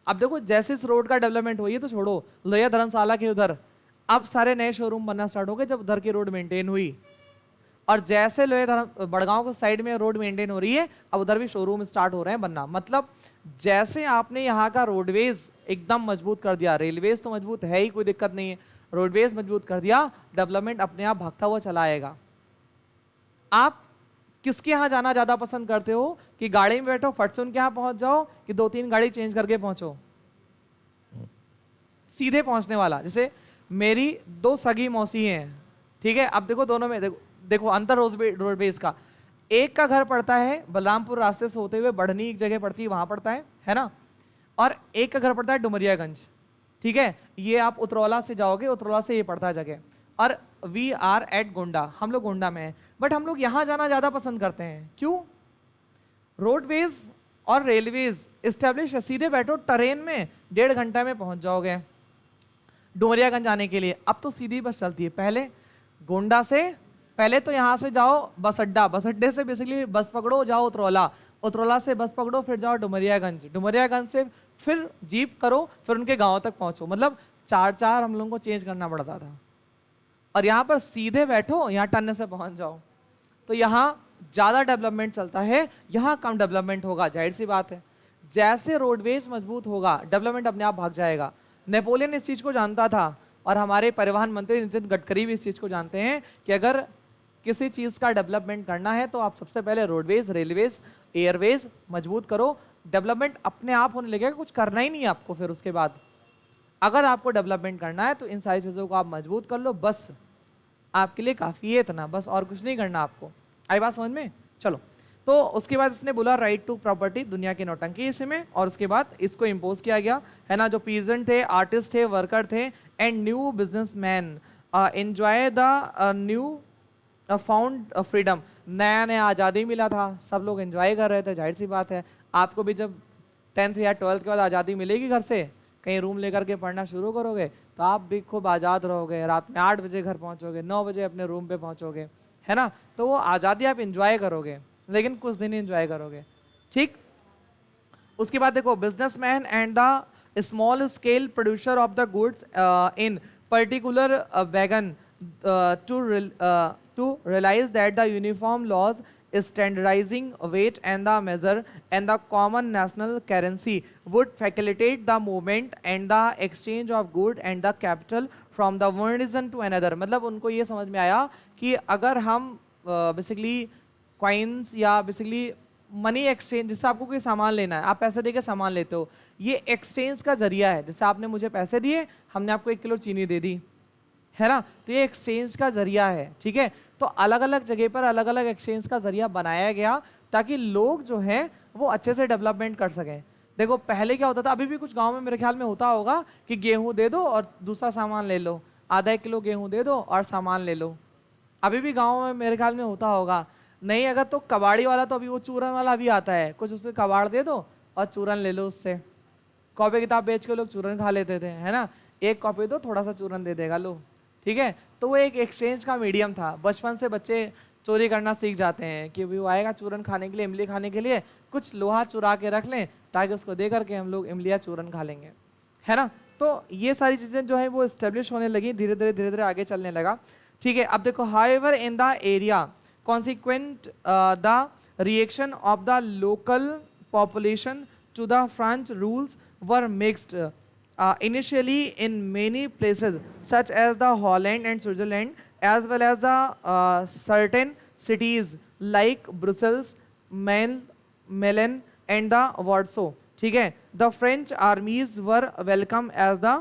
अब देखो जैसे इस रोड का डेवलपमेंट हुई है तो छोड़ो, लोहिया धर्मशाला के उधर अब सारे नए शोरूम बनना स्टार्ट हो गए जब उधर की रोड मेंटेन हुई। और जैसे लोहिया बड़गांव को साइड में रोड मेंटेन हो रही है, अब उधर भी शोरूम स्टार्ट हो रहे हैं बनना। मतलब जैसे आपने यहाँ का रोडवेज एकदम मजबूत कर दिया, रेलवेज तो मजबूत है ही, कोई दिक्कत नहीं है, रोडवेज मजबूत कर दिया, डेवलपमेंट अपने आप भागता हुआ चला आएगा। आप किसके यहाँ जाना ज्यादा पसंद करते हो कि गाड़ी में बैठो फट से उनके यहाँ पहुंच जाओ, कि 2-3 गाड़ी चेंज करके पहुंचो? सीधे पहुंचने वाला। जैसे मेरी 2 सगी मौसी हैं, ठीक है, अब देखो दोनों में देखो अंतर रोडवेज का। एक का घर पड़ता है बलरामपुर रास्ते से होते हुए बढ़नी एक जगह पड़ती है, वहां पड़ता है ना, और एक का घर पड़ता है डुमरियागंज, ठीक है, ये आप उतरौला से जाओगे, उतरौला से ये पड़ता है जगह। और वी आर एट गोंडा, हम लोग गोंडा में हैं, बट हम लोग यहाँ जाना ज़्यादा पसंद करते हैं। क्यों? रोडवेज और रेलवेज इस्टेब्लिश है, सीधे बैठो ट्रेन में 1.5 घंटा में पहुँच जाओगे डुमरियागंज आने के लिए। अब तो सीधी बस चलती है, पहले गोंडा से, पहले तो यहाँ से जाओ बस अड्डा, बस अड्डे से बेसिकली बस पकड़ो जाओ उतरौला, उतरौला से बस पकड़ो फिर जाओ डुमरियागंज, डुमरियागंज से फिर जीप करो फिर उनके गाँव तक पहुँचो। मतलब 4 हम लोगों को चेंज करना पड़ता था। और यहाँ पर सीधे बैठो, यहाँ टन्ने से पहुँच जाओ। तो यहाँ ज़्यादा डेवलपमेंट चलता है, यहाँ कम डेवलपमेंट होगा, जाहिर सी बात है। जैसे रोडवेज मजबूत होगा डेवलपमेंट अपने आप भाग जाएगा। नेपोलियन इस चीज़ को जानता था और हमारे परिवहन मंत्री नितिन गडकरी भी इस चीज़ को जानते हैं कि अगर किसी चीज़ का डेवलपमेंट करना है तो आप सबसे पहले रोडवेज, रेलवेज, एयरवेज मजबूत करो, डेवलपमेंट अपने आप होने लगेगा, कुछ करना ही नहीं है आपको। फिर उसके बाद अगर आपको डेवलपमेंट करना है तो इन सारी चीज़ों को आप मजबूत कर लो, बस आपके लिए काफ़ी है इतना, बस और कुछ नहीं करना आपको। आई बात समझ में? चलो, तो उसके बाद इसने बोला राइट टू प्रॉपर्टी, दुनिया की नौटंकी इसमें, और उसके बाद इसको इम्पोज किया गया, है ना। जो पीजेंट थे, आर्टिस्ट थे, वर्कर थे and new businessman enjoy the new found freedom, नया नया आज़ादी मिला था, सब लोग एंजॉय कर रहे थे। जाहिर सी बात है आपको भी जब 10th या 12th के बाद आज़ादी मिलेगी, घर से कहीं रूम लेकर के पढ़ना शुरू करोगे तो आप भी खूब आज़ाद रहोगे, रात में 8 बजे घर पहुंचोगे, 9 बजे अपने रूम पे पहुंचोगे, है ना। तो वो आज़ादी आप इंजॉय करोगे, लेकिन कुछ दिन इंजॉय करोगे, ठीक। उसके बाद देखो, businessman and the small scale producer of the goods in particular wagon to realize that the uniform laws standardizing weight and the measure and the common national currency would facilitate the movement and the exchange of good and the capital from the one region to another। मतलब उनको ये समझ में आया कि अगर हम basically coins या बेसिकली मनी एक्सचेंज, जिससे आपको कोई सामान लेना है, आप पैसे देके सामान लेते हो, ये एक्सचेंज का जरिया है। जैसे आपने मुझे पैसे दिए, हमने आपको 1 किलो चीनी दे दी, है ना, तो ये एक्सचेंज का जरिया है, ठीक है। तो अलग अलग जगह पर अलग अलग एक्सचेंज का जरिया बनाया गया ताकि लोग जो हैं वो अच्छे से डेवलपमेंट कर सकें। देखो पहले क्या होता था, अभी भी कुछ गांव में मेरे ख्याल में होता होगा कि गेहूं दे दो और दूसरा सामान ले लो, आधा 1 किलो गेहूं दे दो और सामान ले लो, अभी भी गाँव में मेरे ख्याल में होता होगा। नहीं अगर तो कबाड़ी वाला, तो अभी वो चूरन वाला भी आता है, कुछ उससे कबाड़ दे दो और चूरन ले लो उससे। कॉपी किताब बेच के लोग चूरन खा लेते थे, है ना, 1 कॉपी दो, थोड़ा सा चूरन दे देगा, लो, ठीक है। तो वो एक एक्सचेंज का मीडियम था। बचपन से बच्चे चोरी करना सीख जाते हैं कि वो आएगा चूरन खाने के लिए, इमली खाने के लिए, कुछ लोहा चुरा के रख लें ताकि उसको दे करके हम लोग इमलिया चूरन खा लेंगे, है ना। तो ये सारी चीज़ें जो है वो इस्टेब्लिश होने लगी, धीरे धीरे आगे चलने लगा, ठीक है। अब देखो, however in the area consequent the reaction of the local population to the French rules were mixed. Initially in many places such as the Holland and Switzerland, as well as the certain cities like Brussels, Milan and the Warsaw, ठीक है, the French armies were welcome as the,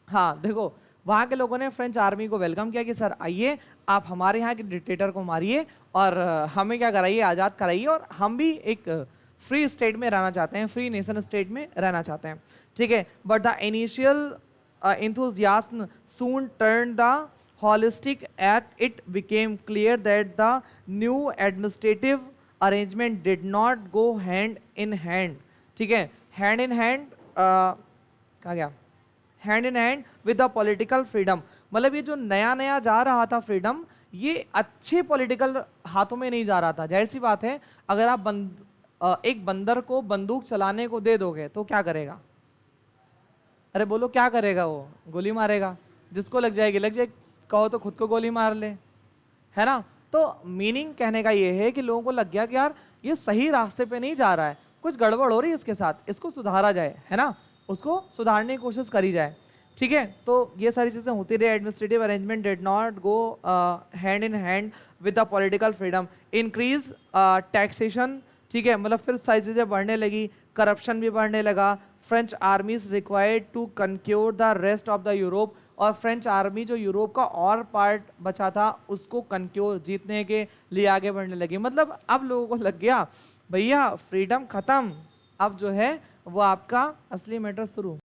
हाँ देखो वहाँ के लोगों ने French army को welcome किया कि सर आइए, आप हमारे यहाँ के डिक्टेटर को मारिए और हमें क्या कराइए, आज़ाद कराइए, और हम भी एक फ्री स्टेट में रहना चाहते हैं, फ्री नेशन स्टेट में रहना चाहते हैं, ठीक है। But the initial enthusiasm soon turned the holistic at it became clear that the new administrative arrangement did not go hand in hand, ठीक है, hand in hand कहाँ गया, hand in hand with the political freedom. मतलब ये जो नया नया जा रहा था फ्रीडम, ये अच्छे पॉलिटिकल हाथों में नहीं जा रहा था। जाहिर सी बात है, अगर आप एक बंदर को बंदूक चलाने को दे दोगे तो क्या करेगा, अरे बोलो क्या करेगा, वो गोली मारेगा, जिसको लग जाएगी लग जाएगी, कहो तो खुद को गोली मार ले, है ना। तो मीनिंग कहने का ये है कि लोगों को लग गया कि यार ये सही रास्ते पे नहीं जा रहा है, कुछ गड़बड़ हो रही है इसके साथ, इसको सुधारा जाए, है ना, उसको सुधारने की कोशिश करी जाए, ठीक है। तो ये सारी चीज़ें होती रही। Administrative arrangement did not go hand in hand with the political freedom. Increase taxation, ठीक है, मतलब फिर सारी चीज़ें बढ़ने लगी, करप्शन भी बढ़ने लगा। French armies required to conquer the rest of the Europe, और फ्रेंच आर्मी जो यूरोप का और पार्ट बचा था उसको कंक्योर, जीतने के लिए आगे बढ़ने लगी। मतलब अब लोगों को लग गया भैया फ्रीडम खत्म, अब जो है वो आपका असली मैटर शुरू।